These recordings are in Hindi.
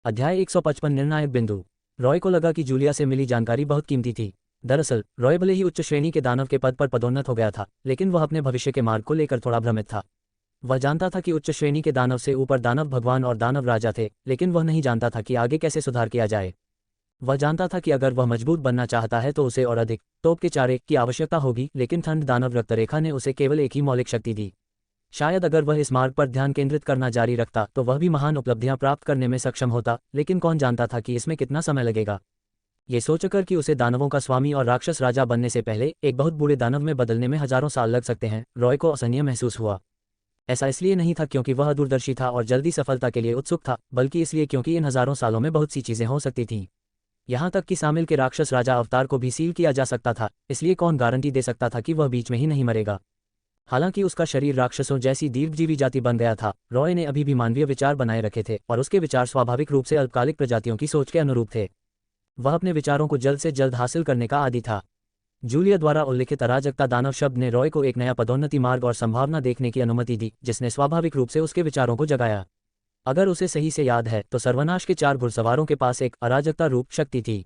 अध्याय 155 निर्णायक बिंदु। रॉय को लगा कि जूलिया से मिली जानकारी बहुत कीमती थी। दरअसल रॉय भले ही उच्च श्रेणी के दानव के पद पर पदोन्नत हो गया था, लेकिन वह अपने भविष्य के मार्ग को लेकर थोड़ा भ्रमित था। वह जानता था कि उच्च श्रेणी के दानव से ऊपर दानव भगवान और दानव राजा थे, लेकिन वह नहीं जानता था कि आगे कैसे सुधार किया जाए। वह जानता था कि अगर वह मजबूत बनना चाहता है तो उसे और अधिक तोप के चारे की आवश्यकता होगी, लेकिन ठंड दानव रक्तरेखा ने उसे केवल एक ही मौलिक शक्ति दी। शायद अगर वह इस मार्ग पर ध्यान केंद्रित करना जारी रखता तो वह भी महान उपलब्धियां प्राप्त करने में सक्षम होता, लेकिन कौन जानता था कि इसमें कितना समय लगेगा। ये सोचकर कि उसे दानवों का स्वामी और राक्षस राजा बनने से पहले एक बहुत बुरे दानव में बदलने में हजारों साल लग सकते हैं, रॉय को असहनीय महसूस हुआ। ऐसा इसलिए नहीं था क्योंकि वह दूरदर्शी था और जल्दी सफलता के लिए उत्सुक था, बल्कि इसलिए क्योंकि इन हजारों सालों में बहुत सी चीजें हो सकती थीं। यहाँ तक कि शामिल के राक्षस राजा अवतार को भी सील किया जा सकता था, इसलिए कौन गारंटी दे सकता था कि वह बीच में ही नहीं मरेगा। हालांकि उसका शरीर राक्षसों जैसी दीर्घजीवी जाति बन गया था, रॉय ने अभी भी मानवीय विचार बनाए रखे थे और उसके विचार स्वाभाविक रूप से अल्पकालिक प्रजातियों की सोच के अनुरूप थे। वह अपने विचारों को जल्द से जल्द हासिल करने का आदी था। जूलिया द्वारा उल्लिखित अराजकता दानव शब्द ने रॉय को एक नया पदोन्नति मार्ग और संभावना देखने की अनुमति दी, जिसने स्वाभाविक रूप से उसके विचारों को जगाया। अगर उसे सही से याद है तो सर्वनाश के 4 घुड़सवारों के पास एक अराजकता रूप शक्ति थी।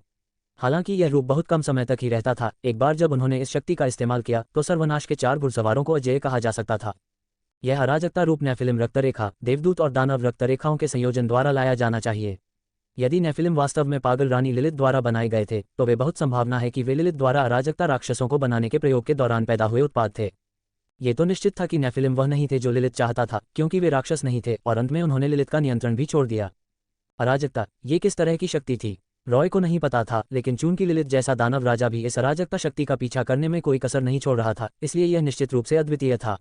हालांकि यह रूप बहुत कम समय तक ही रहता था। एक बार जब उन्होंने इस शक्ति का इस्तेमाल किया तो सर्वनाश के 4 घुड़सवारों को अजेय कहा जा सकता था। यह अराजकता रूप नेफिलिम रक्तरेखा, देवदूत और दानव रक्तरेखाओं के संयोजन द्वारा लाया जाना चाहिए। यदि नेफिलिम वास्तव में पागल रानी लिलिथ द्वारा बनाए गए थे तो वे बहुत संभावना है कि वे लिलिथ द्वारा अराजकता राक्षसों को बनाने के प्रयोग के दौरान पैदा हुए उत्पाद थे। ये तो निश्चित था कि नेफिलिम वह नहीं थे जो लिलिथ चाहता था, क्योंकि वे राक्षस नहीं थे और अंत में उन्होंने लिलिथ का नियंत्रण भी छोड़ दिया। अराजकता, ये किस तरह की शक्ति थी, रॉय को नहीं पता था, लेकिन चूंकि लिलिथ जैसा दानव राजा भी इस अराजकता शक्ति का पीछा करने में कोई कसर नहीं छोड़ रहा था, इसलिए यह निश्चित रूप से अद्वितीय था।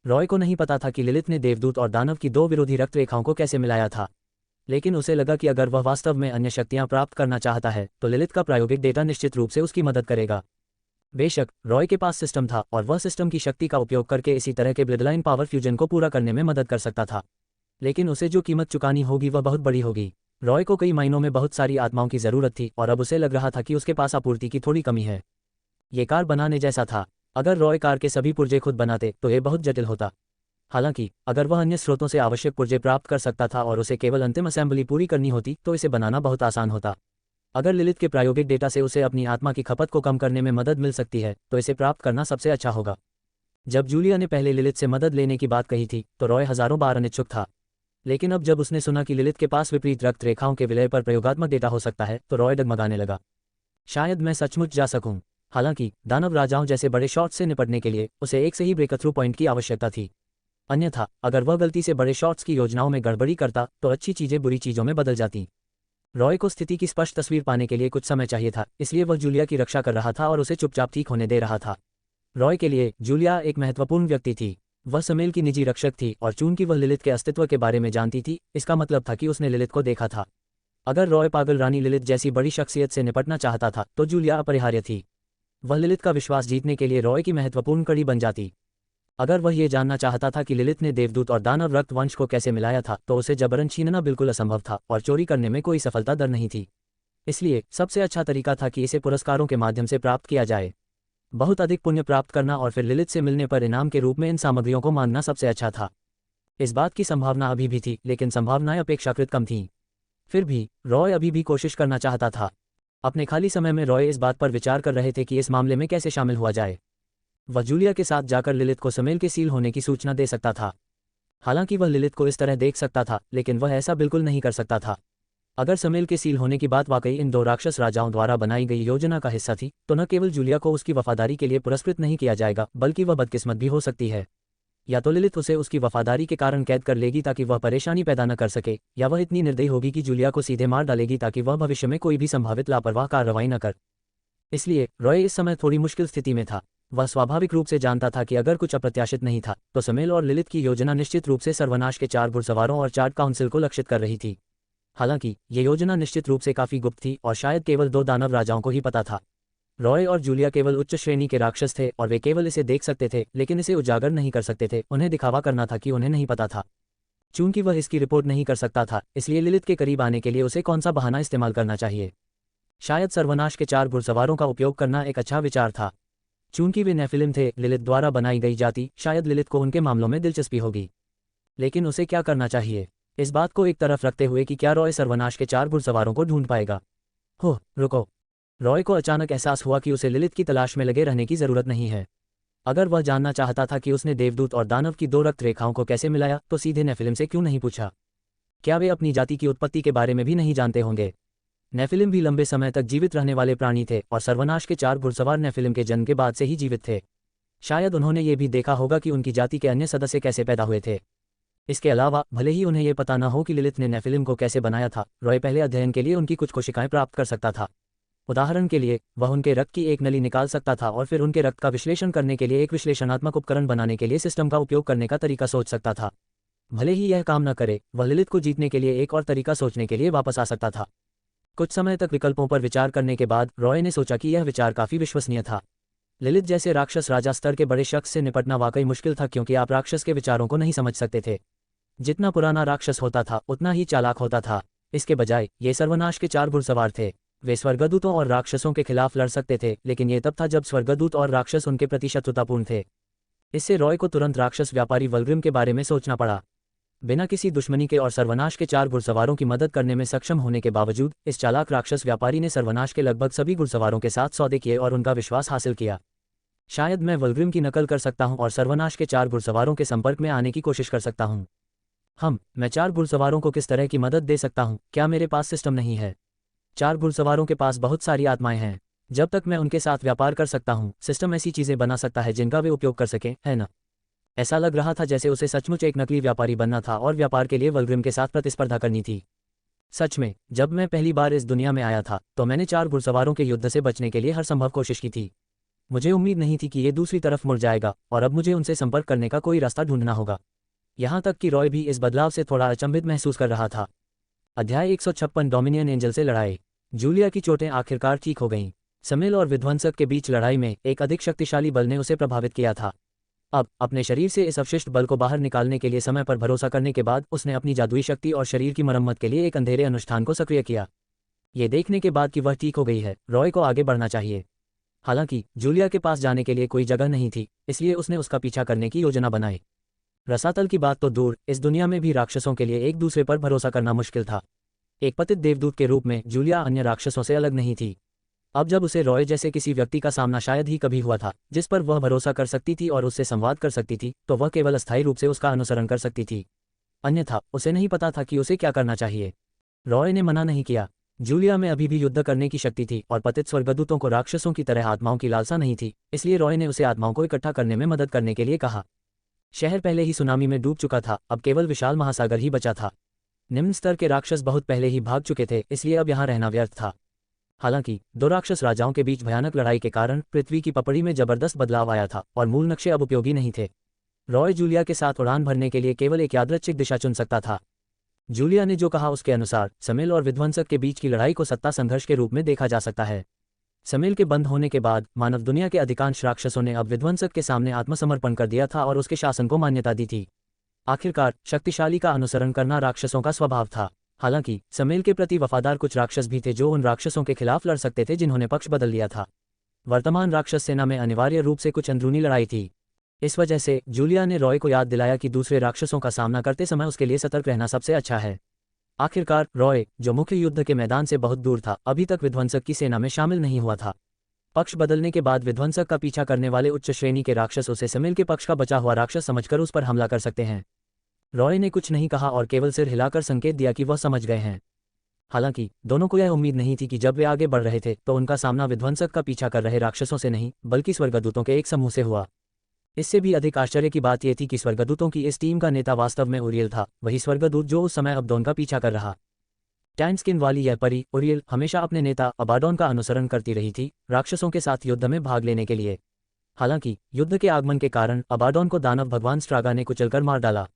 रॉय को नहीं पता था कि लिलिथ ने देवदूत और दानव की 2 विरोधी रक्तरेखाओं को कैसे मिलाया था, लेकिन उसे लगा कि अगर वह वास्तव में अन्य शक्तियां प्राप्त करना चाहता है तो लिलिथ का प्रायोगिक डेटा निश्चित रूप से उसकी मदद करेगा। बेशक रॉय के पास सिस्टम था और वह सिस्टम की शक्ति का उपयोग करके इसी तरह के ब्लडलाइन पावर फ्यूजन को पूरा करने में मदद कर सकता था, लेकिन उसे जो कीमत चुकानी होगी वह बहुत बड़ी होगी। रॉय को कई महीनों में बहुत सारी आत्माओं की जरूरत थी और अब उसे लग रहा था कि उसके पास आपूर्ति की थोड़ी कमी है। ये कार बनाने जैसा था। अगर रॉय कार के सभी पुर्जे खुद बनाते तो ये बहुत जटिल होता। हालांकि अगर वह अन्य स्रोतों से आवश्यक पुर्जे प्राप्त कर सकता था और उसे केवल अंतिम असेंबली पूरी करनी होती तो इसे बनाना बहुत आसान होता। अगर लिलिथ के प्रायोगिक डेटा से उसे अपनी आत्मा की खपत को कम करने में मदद मिल सकती है तो इसे प्राप्त करना सबसे अच्छा होगा। जब जूलिया ने पहले लिलिथ से मदद लेने की बात कही थी तो रॉय हजारों बार अनिच्छुक था, लेकिन अब जब उसने सुना कि लिलिथ के पास विपरीत रक्त रेखाओं के विलय पर प्रयोगात्मक डेटा हो सकता है तो रॉय डगमगाने लगा। शायद मैं सचमुच जा सकूं। हालांकि दानव राजाओं जैसे बड़े शॉट्स से निपटने के लिए उसे एक सही ब्रेक थ्रू पॉइंट की आवश्यकता थी। अन्यथा अगर वह गलती से बड़े शॉट्स की योजनाओं में गड़बड़ी करता तो अच्छी चीजें बुरी चीजों में बदल जाती। रॉय को स्थिति की स्पष्ट तस्वीर पाने के लिए कुछ समय चाहिए था, इसलिए वह जूलिया की रक्षा कर रहा था और उसे चुपचाप ठीक होने दे रहा था। रॉय के लिए जूलिया एक महत्वपूर्ण व्यक्ति थी। वह समेल की निजी रक्षक थी और चूंकि वह लिलिथ के अस्तित्व के बारे में जानती थी, इसका मतलब था कि उसने लिलिथ को देखा था। अगर रॉय पागल रानी लिलिथ जैसी बड़ी शख्सियत से निपटना चाहता था तो जूलिया अपरिहार्य थी। वह लिलिथ का विश्वास जीतने के लिए रॉय की महत्वपूर्ण कड़ी बन जाती। अगर वह ये जानना चाहता था कि लिलिथ ने देवदूत और दानव रक्त वंश को कैसे मिलाया था तो उसे जबरन छीनना बिल्कुल असंभव था और चोरी करने में कोई सफलता दर नहीं थी। इसलिए सबसे अच्छा तरीका था कि इसे पुरस्कारों के माध्यम से प्राप्त किया जाए। बहुत अधिक पुण्य प्राप्त करना और फिर लिलिथ से मिलने पर इनाम के रूप में इन सामग्रियों को मांगना सबसे अच्छा था। इस बात की संभावना अभी भी थी, लेकिन संभावनाएं अपेक्षाकृत कम थीं। फिर भी रॉय अभी भी कोशिश करना चाहता था। अपने खाली समय में रॉय इस बात पर विचार कर रहे थे कि इस मामले में कैसे शामिल हुआ जाए। वह जूलिया के साथ जाकर लिलिथ को समेल के सील होने की सूचना दे सकता था। हालांकि वह लिलिथ को इस तरह देख सकता था, लेकिन वह ऐसा बिल्कुल नहीं कर सकता था। अगर समेल के सील होने की बात वाकई इन 2 राक्षस राजाओं द्वारा बनाई गई योजना का हिस्सा थी तो न केवल जूलिया को उसकी वफादारी के लिए पुरस्कृत नहीं किया जाएगा, बल्कि वह बदकिस्मत भी हो सकती है। या तो लिलिथ उसे उसकी वफादारी के कारण कैद कर लेगी ताकि वह परेशानी पैदा न कर सके, या वह इतनी निर्दयी होगी कि जूलिया को सीधे मार डालेगी ताकि वह भविष्य में कोई भी संभावित लापरवाह कार्रवाई न कर। इसलिए रॉय इस समय थोड़ी मुश्किल स्थिति में था। वह स्वाभाविक रूप से जानता था कि अगर कुछ अप्रत्याशित नहीं था तो समेल और लिलिथ की योजना निश्चित रूप से सर्वनाश के 4 घुड़सवारों और चार्ट काउंसिल को लक्षित कर रही थी। हालांकि ये योजना निश्चित रूप से काफी गुप्त थी और शायद केवल 2 दानव राजाओं को ही पता था। रॉय और जूलिया केवल उच्च श्रेणी के राक्षस थे और वे केवल इसे देख सकते थे, लेकिन इसे उजागर नहीं कर सकते थे। उन्हें दिखावा करना था कि उन्हें नहीं पता था। चूंकि वह इसकी रिपोर्ट नहीं कर सकता था, इसलिए लिलिथ के करीब आने के लिए उसे कौन सा बहाना इस्तेमाल करना चाहिए। शायद सर्वनाश के 4 घुड़सवारों का उपयोग करना एक अच्छा विचार था। चूंकि वे नेफिलिम थे, लिलिथ द्वारा बनाई गई जाति, शायद लिलिथ को उनके मामलों में दिलचस्पी होगी। लेकिन उसे क्या करना चाहिए? इस बात को एक तरफ रखते हुए कि क्या रॉय सर्वनाश के 4 घुड़सवारों को ढूंढ पाएगा। हो रुको। रॉय को अचानक एहसास हुआ कि उसे लिलिथ की तलाश में लगे रहने की जरूरत नहीं है। अगर वह जानना चाहता था कि उसने देवदूत और दानव की 2 रक्त रेखाओं को कैसे मिलाया तो सीधे नेफिलिम से क्यों नहीं पूछा। क्या वे अपनी जाति की उत्पत्ति के बारे में भी नहीं जानते होंगे। नेफिलिम भी लंबे समय तक जीवित रहने वाले प्राणी थे और सर्वनाश के 4 घुड़सवार नेफिलिम के जन्म के बाद से ही जीवित थे। शायद उन्होंने ये भी देखा होगा कि उनकी जाति के अन्य सदस्य कैसे पैदा हुए थे। इसके अलावा भले ही उन्हें यह पता न हो कि लिलिथ ने नेफिलिम को कैसे बनाया था, रॉय पहले अध्ययन के लिए उनकी कुछ कोशिकाएं प्राप्त कर सकता था। उदाहरण के लिए वह उनके रक्त की एक नली निकाल सकता था और फिर उनके रक्त का विश्लेषण करने के लिए एक विश्लेषणात्मक उपकरण बनाने के लिए सिस्टम का उपयोग करने का तरीका सोच सकता था। भले ही यह काम न करे, वह लिलिथ को जीतने के लिए एक और तरीका सोचने के लिए वापस आ सकता था। कुछ समय तक विकल्पों पर विचार करने के बाद रॉय ने सोचा कि यह विचार काफी विश्वसनीय था। लिलिथ जैसे राक्षस राजा स्तर के बड़े शख्स से निपटना वाकई मुश्किल था, क्योंकि आप राक्षस के विचारों को नहीं समझ सकते थे। जितना पुराना राक्षस होता था उतना ही चालाक होता था। इसके बजाय ये सर्वनाश के 4 घुड़सवार थे। वे स्वर्गदूतों और राक्षसों के खिलाफ लड़ सकते थे, लेकिन ये तब था जब स्वर्गदूत और राक्षस उनके प्रति शत्रुतापूर्ण थे। इससे रॉय को तुरंत राक्षस व्यापारी वल्गरिम के बारे में सोचना पड़ा। बिना किसी दुश्मनी के और सर्वनाश के 4 घुड़सवारों की मदद करने में सक्षम होने के बावजूद इस चालाक राक्षस व्यापारी ने सर्वनाश के लगभग सभी घुड़सवारों के साथ सौदे किए और उनका विश्वास हासिल किया। शायद मैं वल्गरिम की नकल कर सकता हूं और सर्वनाश के 4 घुड़सवारों के संपर्क में आने की कोशिश कर सकता हूं। मैं 4 घुड़सवारों को किस तरह की मदद दे सकता हूं? क्या मेरे पास सिस्टम नहीं है? 4 घुड़सवारों के पास बहुत सारी आत्माएं हैं। जब तक मैं उनके साथ व्यापार कर सकता हूं, सिस्टम ऐसी चीजें बना सकता है जिनका वे उपयोग कर सकें, है ना? ऐसा लग रहा था जैसे उसे सचमुच एक नकली व्यापारी बनना था और व्यापार के लिए वल्गरिम के साथ प्रतिस्पर्धा करनी थी। सच में, जब मैं पहली बार इस दुनिया में आया था तो मैंने 4 घुड़सवारों के युद्ध से बचने के लिए हर संभव कोशिश की थी। मुझे उम्मीद नहीं थी कि ये दूसरी तरफ मुड़ जाएगा और अब मुझे उनसे संपर्क करने का कोई रास्ता ढूंढना होगा। यहाँ तक कि रॉय भी इस बदलाव से थोड़ा अचंभित महसूस कर रहा था। अध्याय 156 डोमिनियन एंजल से लड़ाई। जूलिया की चोटें आखिरकार ठीक हो गईं। समिल और विध्वंसक के बीच लड़ाई में एक अधिक शक्तिशाली बल ने उसे प्रभावित किया था। अब अपने शरीर से इस अवशिष्ट बल को बाहर निकालने के लिए समय पर भरोसा करने के बाद उसने अपनी जादुई शक्ति और शरीर की मरम्मत के लिए एक अंधेरे अनुष्ठान को सक्रिय किया। ये देखने के बाद कि वह ठीक हो गई है, रॉय को आगे बढ़ना चाहिए। हालांकि जूलिया के पास जाने के लिए कोई जगह नहीं थी, इसलिए उसने उसका पीछा करने की योजना बनाई। रसातल की बात तो दूर, इस दुनिया में भी राक्षसों के लिए एक दूसरे पर भरोसा करना मुश्किल था। एक पतित देवदूत के रूप में जूलिया अन्य राक्षसों से अलग नहीं थी। अब जब उसे रॉय जैसे किसी व्यक्ति का सामना शायद ही कभी हुआ था जिस पर वह भरोसा कर सकती थी और उससे संवाद कर सकती थी, तो वह केवल अस्थायी रूप से उसका अनुसरण कर सकती थी। अन्यथा उसे नहीं पता था कि उसे क्या करना चाहिए। रॉय ने मना नहीं किया। जूलिया में अभी भी युद्ध करने की शक्ति थी और पतित स्वर्गदूतों को राक्षसों की तरह आत्माओं की लालसा नहीं थी, इसलिए रॉय ने उसे आत्माओं को इकट्ठा करने में मदद करने के लिए कहा। शहर पहले ही सुनामी में डूब चुका था, अब केवल विशाल महासागर ही बचा था। निम्न स्तर के राक्षस बहुत पहले ही भाग चुके थे, इसलिए अब यहाँ रहना व्यर्थ था। हालांकि 2 राक्षस राजाओं के बीच भयानक लड़ाई के कारण पृथ्वी की पपड़ी में जबरदस्त बदलाव आया था और मूल नक्शे अब उपयोगी नहीं थे। रॉय जूलिया के साथ उड़ान भरने के लिए केवल एक यादृच्छिक दिशा चुन सकता था। जूलिया ने जो कहा उसके अनुसार समिल और विध्वंसक के बीच की लड़ाई को सत्ता संघर्ष के रूप में देखा जा सकता है। समिल के बंद होने के बाद मानव दुनिया के अधिकांश राक्षसों ने अब विध्वंसक के सामने आत्मसमर्पण कर दिया था और उसके शासन को मान्यता दी थी। आखिरकार शक्तिशाली का अनुसरण करना राक्षसों का स्वभाव था। हालांकि समिल के प्रति वफादार कुछ राक्षस भी थे जो उन राक्षसों के खिलाफ लड़ सकते थे जिन्होंने पक्ष बदल लिया था। वर्तमान राक्षस सेना में अनिवार्य रूप से कुछ अंदरूनी लड़ाई थी। इस वजह से जूलिया ने रॉय को याद दिलाया कि दूसरे राक्षसों का सामना करते समय उसके लिए सतर्क रहना सबसे अच्छा है। आखिरकार रॉय, जो मुख्य युद्ध के मैदान से बहुत दूर था, अभी तक विध्वंसक की सेना में शामिल नहीं हुआ था। पक्ष बदलने के बाद विध्वंसक का पीछा करने वाले उच्च श्रेणी के राक्षस उसे समिल के पक्ष का बचा हुआ राक्षस समझकर उस पर हमला कर सकते हैं। रॉय ने कुछ नहीं कहा और केवल सिर हिलाकर संकेत दिया कि वह समझ गए हैं। हालांकि दोनों को यह उम्मीद नहीं थी कि जब वे आगे बढ़ रहे थे तो उनका सामना विध्वंसक का पीछा कर रहे राक्षसों से नहीं, बल्कि स्वर्गदूतों के एक समूह से हुआ। इससे भी अधिक आश्चर्य की बात यह थी कि स्वर्गदूतों की इस टीम का नेता वास्तव में उरियल था, वही स्वर्गदूत जो उस समय अबाडोन का पीछा कर रहा। टैन स्किन वाली यह परी उरियल हमेशा अपने नेता अबाडोन का अनुसरण करती रही थी, राक्षसों के साथ युद्ध में भाग लेने के लिए। हालांकि युद्ध के आगमन के कारण अबाडोन को दानव भगवान स्ट्रागा ने कुचलकर मार डाला।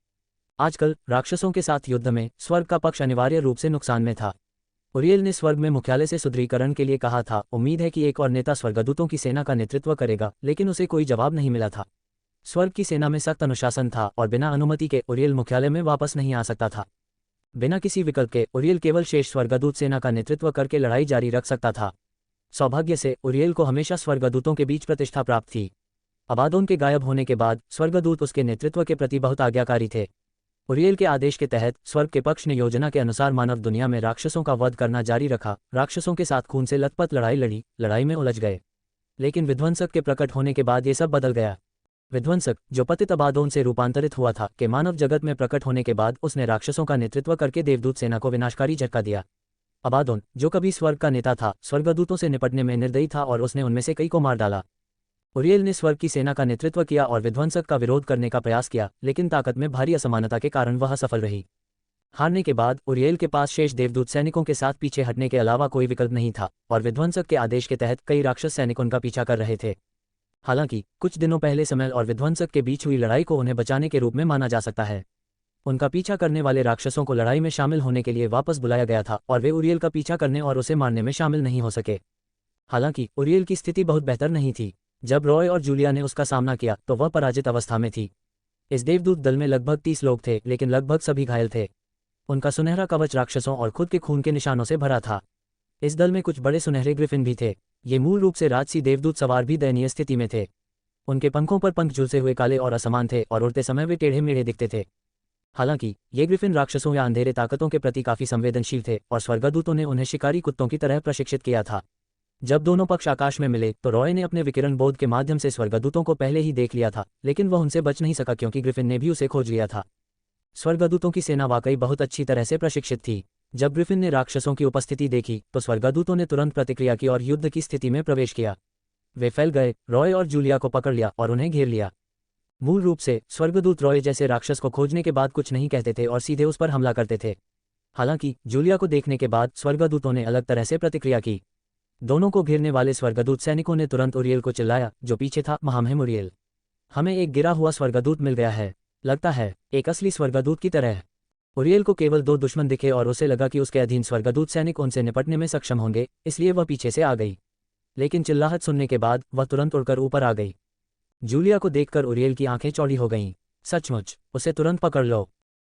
आजकल राक्षसों के साथ युद्ध में स्वर्ग का पक्ष अनिवार्य रूप से नुकसान में था। उरियल ने स्वर्ग में मुख्यालय से सुदृढ़ीकरण के लिए कहा था। उम्मीद है कि एक और नेता स्वर्गदूतों की सेना का नेतृत्व करेगा, लेकिन उसे कोई जवाब नहीं मिला था। स्वर्ग की सेना में सख्त अनुशासन था और बिना अनुमति के उरियल मुख्यालय में वापस नहीं आ सकता था। बिना किसी विकल्प के उरियल केवल शेष स्वर्गदूत सेना का नेतृत्व करके लड़ाई जारी रख सकता था। सौभाग्य से उरियल को हमेशा स्वर्गदूतों के बीच प्रतिष्ठा प्राप्त थी। अबाडोन के गायब होने के बाद स्वर्गदूत उसके नेतृत्व के प्रति बहुत आज्ञाकारी थे। उरियल के आदेश के तहत स्वर्ग के पक्ष ने योजना के अनुसार मानव दुनिया में राक्षसों का वध करना जारी रखा। राक्षसों के साथ खून से लथपथ लड़ाई लड़ी, लड़ाई में उलझ गए। लेकिन विध्वंसक के प्रकट होने के बाद ये सब बदल गया। विध्वंसक, जो पतित अबादोन से रूपांतरित हुआ था, के मानव जगत में प्रकट होने के बाद उसने राक्षसों का नेतृत्व करके देवदूत सेना को विनाशकारी झटका दिया। अबादोन, जो कभी स्वर्ग का नेता था, स्वर्गदूतों से निपटने में निर्दयी था और उसने उनमें से कई को मार डाला। उरियल ने स्वर्ग की सेना का नेतृत्व किया और विध्वंसक का विरोध करने का प्रयास किया, लेकिन ताकत में भारी असमानता के कारण वह असफल रही। हारने के बाद उरियल के पास शेष देवदूत सैनिकों के साथ पीछे हटने के अलावा कोई विकल्प नहीं था और विध्वंसक के आदेश के तहत कई राक्षस सैनिक उनका पीछा कर रहे थे। हालांकि कुछ दिनों पहले समैल और विध्वंसक के बीच हुई लड़ाई को उन्हें बचाने के रूप में माना जा सकता है। उनका पीछा करने वाले राक्षसों को लड़ाई में शामिल होने के लिए वापस बुलाया गया था और वे उरियल का पीछा करने और उसे मारने में शामिल नहीं हो सके। हालांकि उरियल की स्थिति बहुत बेहतर नहीं थी। जब रॉय और जूलिया ने उसका सामना किया तो वह पराजित अवस्था में थी। इस देवदूत दल में लगभग 30 लोग थे, लेकिन लगभग सभी घायल थे। उनका सुनहरा कवच राक्षसों और खुद के खून के निशानों से भरा था। इस दल में कुछ बड़े सुनहरे ग्रिफिन भी थे। ये मूल रूप से राजसी देवदूत सवार भी दयनीय स्थिति में थे। उनके पंखों पर पंख झुलसे हुए काले और असमान थे और उड़ते समय वे टेढ़े मेढ़े दिखते थे। हालांकि ये ग्रिफिन राक्षसों या अंधेरे ताकतों के प्रति काफी संवेदनशील थे और स्वर्गदूतों ने उन्हें शिकारी कुत्तों की तरह प्रशिक्षित किया था। जब दोनों पक्ष आकाश में मिले तो रॉय ने अपने विकिरण बोध के माध्यम से स्वर्गदूतों को पहले ही देख लिया था, लेकिन वह उनसे बच नहीं सका क्योंकि ग्रिफिन ने भी उसे खोज लिया था। स्वर्गदूतों की सेना वाकई बहुत अच्छी तरह से प्रशिक्षित थी। जब ग्रिफिन ने राक्षसों की उपस्थिति देखी तो स्वर्गदूतों ने तुरंत प्रतिक्रिया की और युद्ध की स्थिति में प्रवेश किया। वे फैल गए, रॉय और जूलिया को पकड़ लिया और उन्हें घेर लिया। मूल रूप से स्वर्गदूत रॉय जैसे राक्षस को खोजने के बाद कुछ नहीं कहते थे और सीधे उस पर हमला करते थे। हालांकि जूलिया को देखने के बाद स्वर्गदूतों ने अलग तरह से प्रतिक्रिया की। दोनों को घेरने वाले स्वर्गदूत सैनिकों ने तुरंत उरियल को चिल्लाया, जो पीछे था, महामहिम उरियल, हमें एक गिरा हुआ स्वर्गदूत मिल गया है, लगता है एक असली स्वर्गदूत की तरह। उरियल को केवल 2 दुश्मन दिखे और उसे लगा कि उसके अधीन स्वर्गदूत सैनिक उनसे निपटने में सक्षम होंगे, इसलिए वह पीछे से आ गई। लेकिन चिल्लाहट सुनने के बाद वह तुरंत उड़कर ऊपर आ गई। जूलिया को देखकर उरियल की आंखें चौड़ी हो गईं। सचमुच, उसे तुरंत पकड़ लो।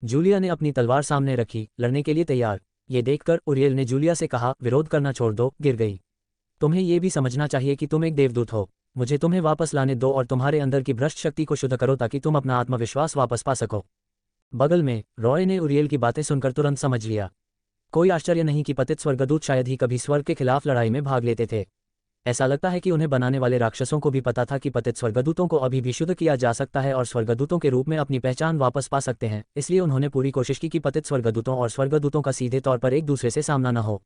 जूलिया ने अपनी तलवार सामने रखी, लड़ने के लिए तैयार। ये देखकर उरियल ने जूलिया से कहा, विरोध करना छोड़ दो, गिर गई। तुम्हें यह भी समझना चाहिए कि तुम एक देवदूत हो। मुझे तुम्हें वापस लाने दो और तुम्हारे अंदर की भ्रष्ट शक्ति को शुद्ध करो ताकि तुम अपना आत्मविश्वास वापस पा सको। बगल में रॉय ने उरियल की बातें सुनकर तुरंत समझ लिया। कोई आश्चर्य नहीं कि पतित स्वर्गदूत शायद ही कभी स्वर्ग के खिलाफ लड़ाई में भाग लेते थे। ऐसा लगता है कि उन्हें बनाने वाले राक्षसों को भी पता था कि पतित स्वर्गदूतों को अभी भी शुद्ध किया जा सकता है और स्वर्गदूतों के रूप में अपनी पहचान वापस पा सकते हैं, इसलिए उन्होंने पूरी कोशिश की कि पतित स्वर्गदूतों और स्वर्गदूतों का सीधे तौर पर एक दूसरे से सामना न हो।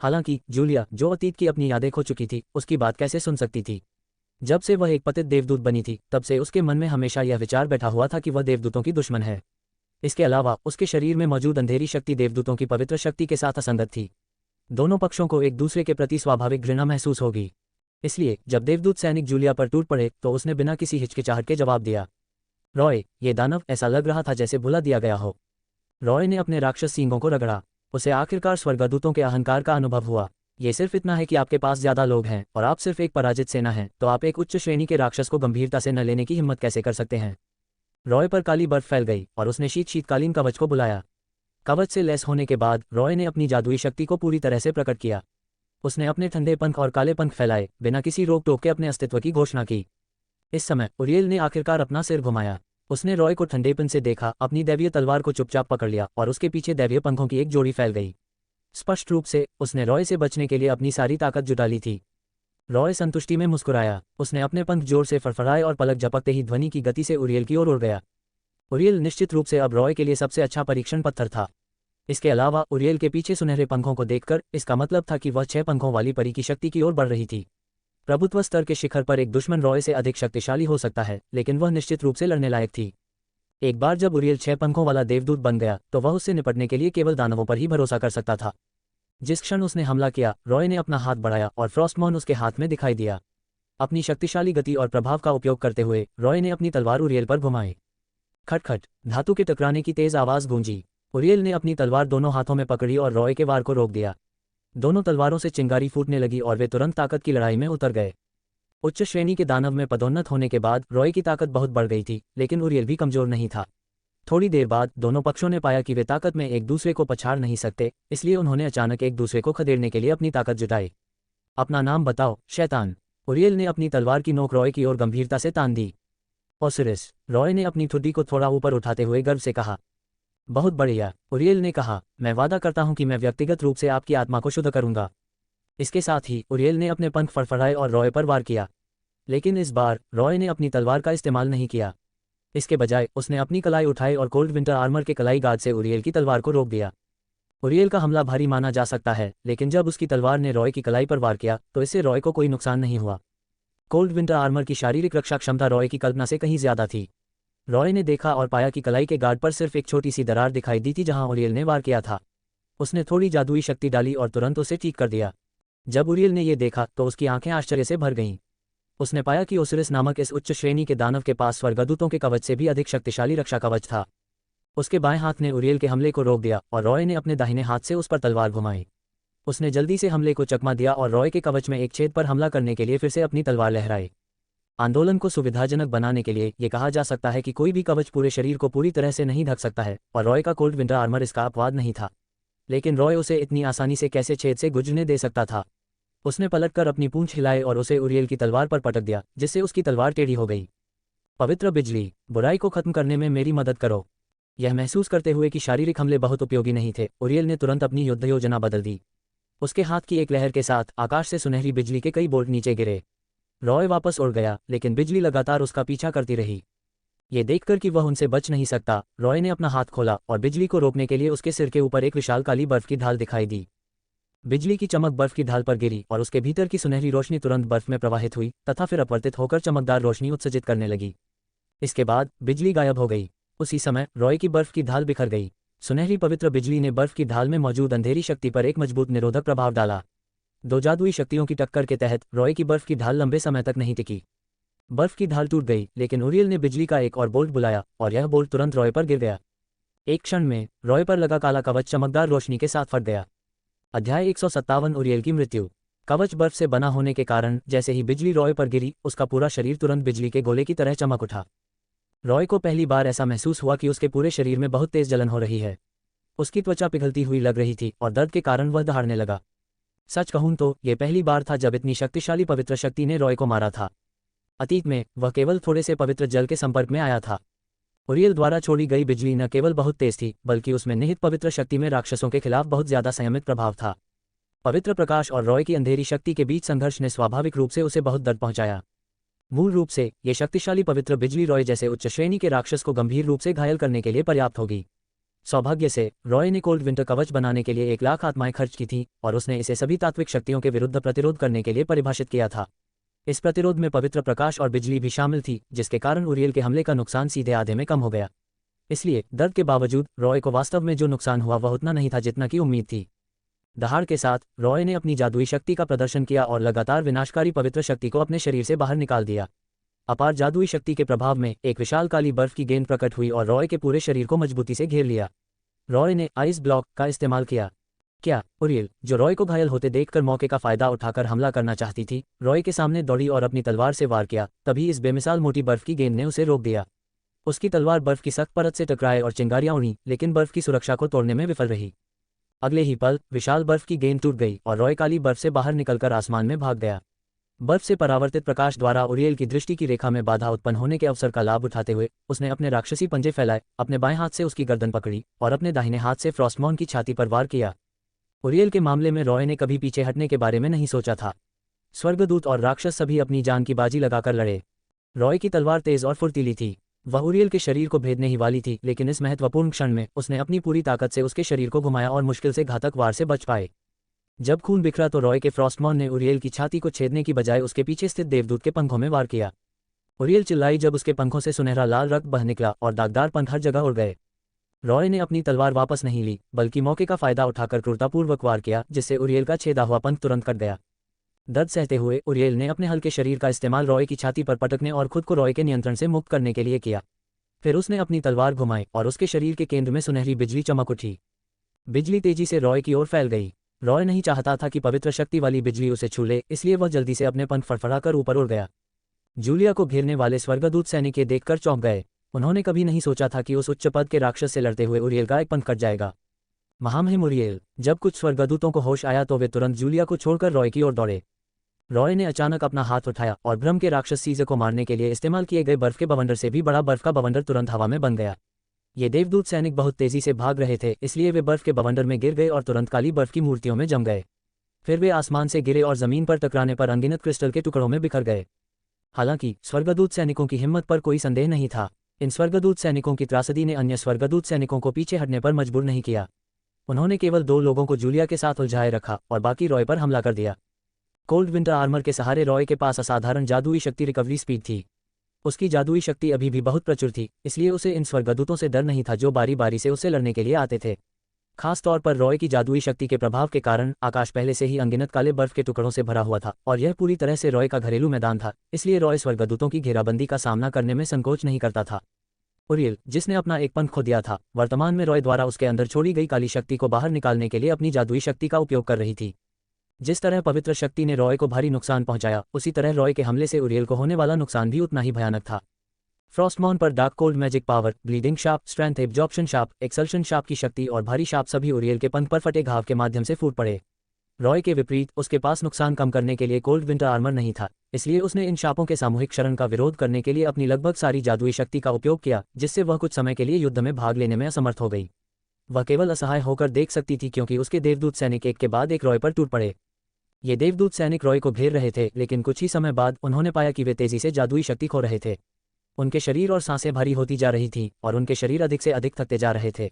हालांकि जूलिया, जो अतीत की अपनी यादें खो चुकी थी, उसकी बात कैसे सुन सकती थी। जब से वह एक पतित देवदूत बनी थी, तब से उसके मन में हमेशा यह विचार बैठा हुआ था कि वह देवदूतों की दुश्मन है। इसके अलावा उसके शरीर में मौजूद अंधेरी शक्ति देवदूतों की पवित्र शक्ति के साथ असंगत थी। दोनों पक्षों को एक दूसरे के प्रति स्वाभाविक घृणा महसूस होगी। इसलिए जब देवदूत सैनिक जूलिया पर टूट पड़े तो उसने बिना किसी हिचकिचाहट के जवाब दिया। रॉय, ये दानव ऐसा लग रहा था जैसे भुला दिया गया हो। रॉय ने अपने राक्षस सींगों को रगड़ा। उसे आखिरकार स्वर्गदूतों के अहंकार का अनुभव हुआ। ये सिर्फ इतना है कि आपके पास ज्यादा लोग हैं और आप सिर्फ एक पराजित सेना हैं, तो आप एक उच्च श्रेणी के राक्षस को गंभीरता से न लेने की हिम्मत कैसे कर सकते हैं। रॉय पर काली बर्फ फैल गई और उसने शीतकालीन कवच को बुलाया। कवच से लैस होने के बाद रॉय ने अपनी जादुई शक्ति को पूरी तरह से प्रकट किया। उसने अपने ठंडे पंख और काले पंख फैलाए, बिना किसी रोक टोक के अपने अस्तित्व की घोषणा की। इस समय उरियल ने आखिरकार अपना सिर घुमाया। उसने रॉय को ठंडेपन से देखा, अपनी दैवीय तलवार को चुपचाप पकड़ लिया और उसके पीछे दैवीय पंखों की एक जोड़ी फैल गई। स्पष्ट रूप से उसने रॉय से बचने के लिए अपनी सारी ताकत जुटा ली थी। रॉय संतुष्टि में मुस्कुराया। उसने अपने पंख जोर से फड़फड़ाए और पलक झपकते ही ध्वनि की गति से उरियल की ओर उड़ गया। उरियल निश्चित रूप से अब रॉय के लिए सबसे अच्छा परीक्षण पत्थर था। इसके अलावा उरियल के पीछे सुनहरे पंखों को देखकर इसका मतलब था कि वह 6 पंखों वाली परी की शक्ति की ओर बढ़ रही थी। प्रभुत्व स्तर के शिखर पर एक दुश्मन रॉय से अधिक शक्तिशाली हो सकता है, लेकिन वह निश्चित रूप से लड़ने लायक थी। एक बार जब उरियल 6 पंखों वाला देवदूत बन गया तो वह उससे निपटने के लिए केवल दानवों पर ही भरोसा कर सकता था। जिस क्षण उसने हमला किया, रॉय ने अपना हाथ बढ़ाया और फ्रॉस्टमॉर्न उसके हाथ में दिखाई दिया। अपनी शक्तिशाली गति और प्रभाव का उपयोग करते हुए रॉय ने अपनी तलवार उरियल पर घुमाई। खटखट, धातु के टकराने की तेज आवाज गूंजी। उरियल ने अपनी तलवार दोनों हाथों में पकड़ी और रॉय के वार को रोक दिया। दोनों तलवारों से चिंगारी फूटने लगी और वे तुरंत ताकत की लड़ाई में उतर गए। उच्च श्रेणी के दानव में पदोन्नत होने के बाद रॉय की ताकत बहुत बढ़ गई थी, लेकिन उरियल भी कमजोर नहीं था। थोड़ी देर बाद दोनों पक्षों ने पाया कि वे ताकत में एक दूसरे को पछाड़ नहीं सकते, इसलिए उन्होंने अचानक एक दूसरे को खदेड़ने के लिए अपनी ताकत जुटाई। अपना नाम बताओ, शैतान। उरियल ने अपनी तलवार की नोक रॉय की ओर गंभीरता से तान दी। ओसिरिस, रॉय ने अपनी ठुड्डी को थोड़ा ऊपर उठाते हुए गर्व से कहा। बहुत बढ़िया, उरियल ने कहा, मैं वादा करता हूं कि मैं व्यक्तिगत रूप से आपकी आत्मा को शुद्ध करूंगा। इसके साथ ही उरियल ने अपने पंख फड़फड़ाए और रॉय पर वार किया। लेकिन इस बार रॉय ने अपनी तलवार का इस्तेमाल नहीं किया। इसके बजाय उसने अपनी कलाई उठाई और कोल्ड विंटर आर्मर के कलाई गार्ड से उरियल की तलवार को रोक दिया। उरियल का हमला भारी माना जा सकता है, लेकिन जब उसकी तलवार ने रॉय की कलाई पर वार किया तो इससे रॉय को कोई नुकसान नहीं हुआ। कोल्ड विंटर आर्मर की शारीरिक रक्षा क्षमता रॉय की कल्पना से कहीं ज्यादा थी। रॉय ने देखा और पाया कि कलाई के गार्ड पर सिर्फ एक छोटी सी दरार दिखाई दी थी जहां उरियल ने वार किया था। उसने थोड़ी जादुई शक्ति डाली और तुरंत उसे ठीक कर दिया। जब उरियल ने यह देखा तो उसकी आंखें आश्चर्य से भर गईं। उसने पाया कि ओसिरिस नामक इस उच्च श्रेणी के दानव के पास स्वर्गदूतों के कवच से भी अधिक शक्तिशाली रक्षा कवच था। उसके बाएं हाथ ने उरियल के हमले को रोक दिया और रॉय ने अपने दाहिने हाथ से उस पर तलवार घुमाई। उसने जल्दी से हमले को चकमा दिया और रॉय के कवच में एक छेद पर हमला करने के लिए फिर से अपनी तलवार लहराई। आंदोलन को सुविधाजनक बनाने के लिए यह कहा जा सकता है कि कोई भी कवच पूरे शरीर को पूरी तरह से नहीं ढक सकता है, और रॉय का कोल्ड विंटर आर्मर इसका अपवाद नहीं था। लेकिन रॉय उसे इतनी आसानी से कैसे छेद से गुजरने दे सकता था। उसने पलटकर अपनी पूंछ हिलाई और उसे उरियल की तलवार पर पटक दिया, जिससे उसकी तलवार टेढ़ी हो गई। पवित्र बिजली, बुराई को खत्म करने में मेरी मदद करो। यह महसूस करते हुए कि शारीरिक हमले बहुत उपयोगी नहीं थे, उरियल ने तुरंत अपनी युद्ध योजना बदल दी। उसके हाथ की एक लहर के साथ आकाश से सुनहरी बिजली के कई बोल्ट नीचे गिरे। रॉय वापस उड़ गया, लेकिन बिजली लगातार उसका पीछा करती रही। ये देखकर कि वह उनसे बच नहीं सकता, रॉय ने अपना हाथ खोला और बिजली को रोकने के लिए उसके सिर के ऊपर एक विशाल काली बर्फ की ढाल दिखाई दी। बिजली की चमक बर्फ की ढाल पर गिरी और उसके भीतर की सुनहरी रोशनी तुरंत बर्फ में प्रवाहित हुई तथा फिर अपवर्तित होकर चमकदार रोशनी उत्सर्जित करने लगी। इसके बाद बिजली गायब हो गई। उसी समय रॉय की बर्फ की ढाल बिखर गई। सुनहरी पवित्र बिजली ने बर्फ की ढाल में मौजूद अंधेरी शक्ति पर एक मजबूत निरोधक प्रभाव डाला। दो जादुई शक्तियों की टक्कर के तहत रॉय की बर्फ की ढाल लंबे समय तक नहीं टिकी। बर्फ की ढाल टूट गई, लेकिन उरियल ने बिजली का एक और बोल्ट बुलाया और यह बोल्ट तुरंत रॉय पर गिर गया। एक क्षण में रॉय पर लगा काला कवच चमकदार रोशनी के साथ फट गया। अध्याय 157 उरियल की मृत्यु। कवच बर्फ से बना होने के कारण जैसे ही बिजली रॉय पर गिरी, उसका पूरा शरीर तुरंत बिजली के गोले की तरह चमक उठा। रॉय को पहली बार ऐसा महसूस हुआ कि उसके पूरे शरीर में बहुत तेज जलन हो रही है। उसकी त्वचा पिघलती हुई लग रही थी और दर्द के कारण वह दहाड़ने लगा। सच कहूं तो यह पहली बार था जब इतनी शक्तिशाली पवित्र शक्ति ने रॉय को मारा था। अतीत में वह केवल थोड़े से पवित्र जल के संपर्क में आया था। उरियल द्वारा छोड़ी गई बिजली न केवल बहुत तेज थी, बल्कि उसमें निहित पवित्र शक्ति में राक्षसों के खिलाफ बहुत ज्यादा संयमित प्रभाव था। पवित्र प्रकाश और रॉय की अंधेरी शक्ति के बीच संघर्ष ने स्वाभाविक रूप से उसे बहुत दर्द पहुंचाया। मूल रूप से ये शक्तिशाली पवित्र बिजली रॉय जैसे उच्च श्रेणी के राक्षस को गंभीर रूप से घायल करने के लिए पर्याप्त होगी। सौभाग्य से रॉय ने कोल्ड विंटर कवच बनाने के लिए 1,00,000 आत्माएं खर्च की थीं और उसने इसे सभी तात्विक शक्तियों के विरुद्ध प्रतिरोध करने के लिए परिभाषित किया था। इस प्रतिरोध में पवित्र प्रकाश और बिजली भी शामिल थी, जिसके कारण उरियल के हमले का नुकसान सीधे आधे में कम हो गया। इसलिए दर्द के बावजूद रॉय को वास्तव में जो नुकसान हुआ वह उतना नहीं था जितना की उम्मीद थी। दहाड़ के साथ रॉय ने अपनी जादुई शक्ति का प्रदर्शन किया और लगातार विनाशकारी पवित्र शक्ति को अपने शरीर से बाहर निकाल दिया। अपार जादुई शक्ति के प्रभाव में एक विशाल काली बर्फ की गेंद प्रकट हुई और रॉय के पूरे शरीर को मजबूती से घेर लिया। रॉय ने आइस ब्लॉक का इस्तेमाल किया। क्या उरियल, जो रॉय को घायल होते देखकर मौके का फायदा उठाकर हमला करना चाहती थी, रॉय के सामने दौड़ी और अपनी तलवार से वार किया, तभी इस बेमिसाल मोटी बर्फ की गेंद ने उसे रोक दिया। उसकी तलवार बर्फ की सख्त परत से टकराए और चिंगारियां उड़ी, लेकिन बर्फ की सुरक्षा को तोड़ने में विफल रही। अगले ही पल विशाल बर्फ की गेंद टूट गई और रॉय काली बर्फ से बाहर निकलकर आसमान में भाग गया। बर्फ से परावर्तित प्रकाश द्वारा उरियल की दृष्टि की रेखा में बाधा उत्पन्न होने के अवसर का लाभ उठाते हुए उसने अपने राक्षसी पंजे फैलाए, अपने बाएं हाथ से उसकी गर्दन पकड़ी और अपने दाहिने हाथ से फ्रॉस्टमॉन की छाती पर वार किया। उरियल के मामले में रॉय ने कभी पीछे हटने के बारे में नहीं सोचा था। स्वर्गदूत और राक्षस सभी अपनी जान की बाजी लगाकर लड़े। रॉय की तलवार तेज और फुर्तीली थी। वह उरियल के शरीर को भेदने ही वाली थी, लेकिन इस महत्वपूर्ण क्षण में उसने अपनी पूरी ताकत से उसके शरीर को घुमाया और मुश्किल से घातक वार से बच पाए। जब खून बिखरा तो रॉय के फ्रॉस्टमॉन ने उरियल की छाती को छेदने की बजाय उसके पीछे स्थित देवदूत के पंखों में वार किया। उरियल चिल्लाई जब उसके पंखों से सुनहरा लाल रक्त बह निकला और दागदार पंख हर जगह उड़ गए। रॉय ने अपनी तलवार वापस नहीं ली, बल्कि मौके का फायदा उठाकर क्रूरतापूर्वक वार किया, जिससे उरियल का छेदा हुआ पंख तुरंत कट गया। दर्द सहते हुए उरियल ने अपने हल्के शरीर का इस्तेमाल रॉय की छाती पर पटकने और खुद को रॉय के नियंत्रण से मुक्त करने के लिए किया। फिर उसने अपनी तलवार घुमाई और उसके शरीर के केंद्र में सुनहरी बिजली चमक उठी। बिजली तेजी से रॉय की ओर फैल गई। रॉय नहीं चाहता था कि पवित्र शक्ति वाली बिजली उसे छू ले, इसलिए वह जल्दी से अपने पंख फड़फड़ाकर ऊपर उड़ गया। जूलिया को घेरने वाले स्वर्गदूत सैनिक ये देखकर चौंक गए। उन्होंने कभी नहीं सोचा था कि उस उच्च पद के राक्षस से लड़ते हुए उरियल का एक पंख कट जाएगा। महामहिम उरियल। जब कुछ स्वर्गदूतों को होश आया तो वे तुरंत जूलिया को छोड़कर रॉय की ओर दौड़े। रॉय ने अचानक अपना हाथ उठाया और भ्रम के राक्षस सीज़र को मारने के लिए इस्तेमाल किए गए बर्फ के बवंडर से भी बड़ा बर्फ का बवंडर तुरंत हवा में बन गया। ये देवदूत सैनिक बहुत तेजी से भाग रहे थे, इसलिए वे बर्फ के बवंडर में गिर गए और तुरंत काली बर्फ की मूर्तियों में जम गए। फिर वे आसमान से गिरे और जमीन पर टकराने पर अनगिनत क्रिस्टल के टुकड़ों में बिखर गए। हालांकि स्वर्गदूत सैनिकों की हिम्मत पर कोई संदेह नहीं था। इन स्वर्गदूत सैनिकों की त्रासदी ने अन्य स्वर्गदूत सैनिकों को पीछे हटने पर मजबूर नहीं किया। उन्होंने केवल 2 लोगों को जूलिया के साथ उलझाए रखा और बाकी रॉय पर हमला कर दिया। कोल्ड विंटर आर्मर के सहारे रॉय के पास असाधारण जादुई शक्ति रिकवरी स्पीड थी। उसकी जादुई शक्ति अभी भी बहुत प्रचुर थी, इसलिए उसे इन स्वर्गदूतों से डर नहीं था जो बारी बारी से उसे लड़ने के लिए आते थे। खास तौर पर रॉय की जादुई शक्ति के प्रभाव के कारण आकाश पहले से ही अनगिनत काले बर्फ के टुकड़ों से भरा हुआ था और यह पूरी तरह से रॉय का घरेलू मैदान था, इसलिए रॉय स्वर्गदूतों की घेराबंदी का सामना करने में संकोच नहीं करता था। उरियल, जिसने अपना एक पंख खो दिया था, वर्तमान में रॉय द्वारा उसके अंदर छोड़ी गई काली शक्ति को बाहर निकालने के लिए अपनी जादुई शक्ति का उपयोग कर रही थी। जिस तरह पवित्र शक्ति ने रॉय को भारी नुकसान पहुंचाया, उसी तरह रॉय के हमले से उरियल को होने वाला नुकसान भी उतना ही भयानक था। फ्रॉस्टमॉन पर dark cold magic power, bleeding sharp, strength absorption sharp, एक्सल्शन शार्प की शक्ति और भारी शार्प सभी उरियल के पंख पर फटे घाव के माध्यम से फूट पड़े। रॉय के विपरीत उसके पास नुकसान कम करने के लिए कोल्ड विंटर आर्मर नहीं था, इसलिए उसने इन शापों के सामूहिक शरण का विरोध करने के लिए अपनी लगभग सारी जादुई शक्ति का उपयोग किया, जिससे वह कुछ समय के लिए युद्ध में भाग लेने में असमर्थ हो गई। वह केवल असहाय होकर देख सकती थी क्योंकि उसके देवदूत सैनिक एक के बाद एक रॉय पर टूट पड़े। ये देवदूत सैनिक रॉय को घेर रहे थे, लेकिन कुछ ही समय बाद उन्होंने पाया कि वे तेजी से जादुई शक्ति खो रहे थे। उनके शरीर और सांसें भारी होती जा रही थीं और उनके शरीर अधिक से अधिक थकते जा रहे थे।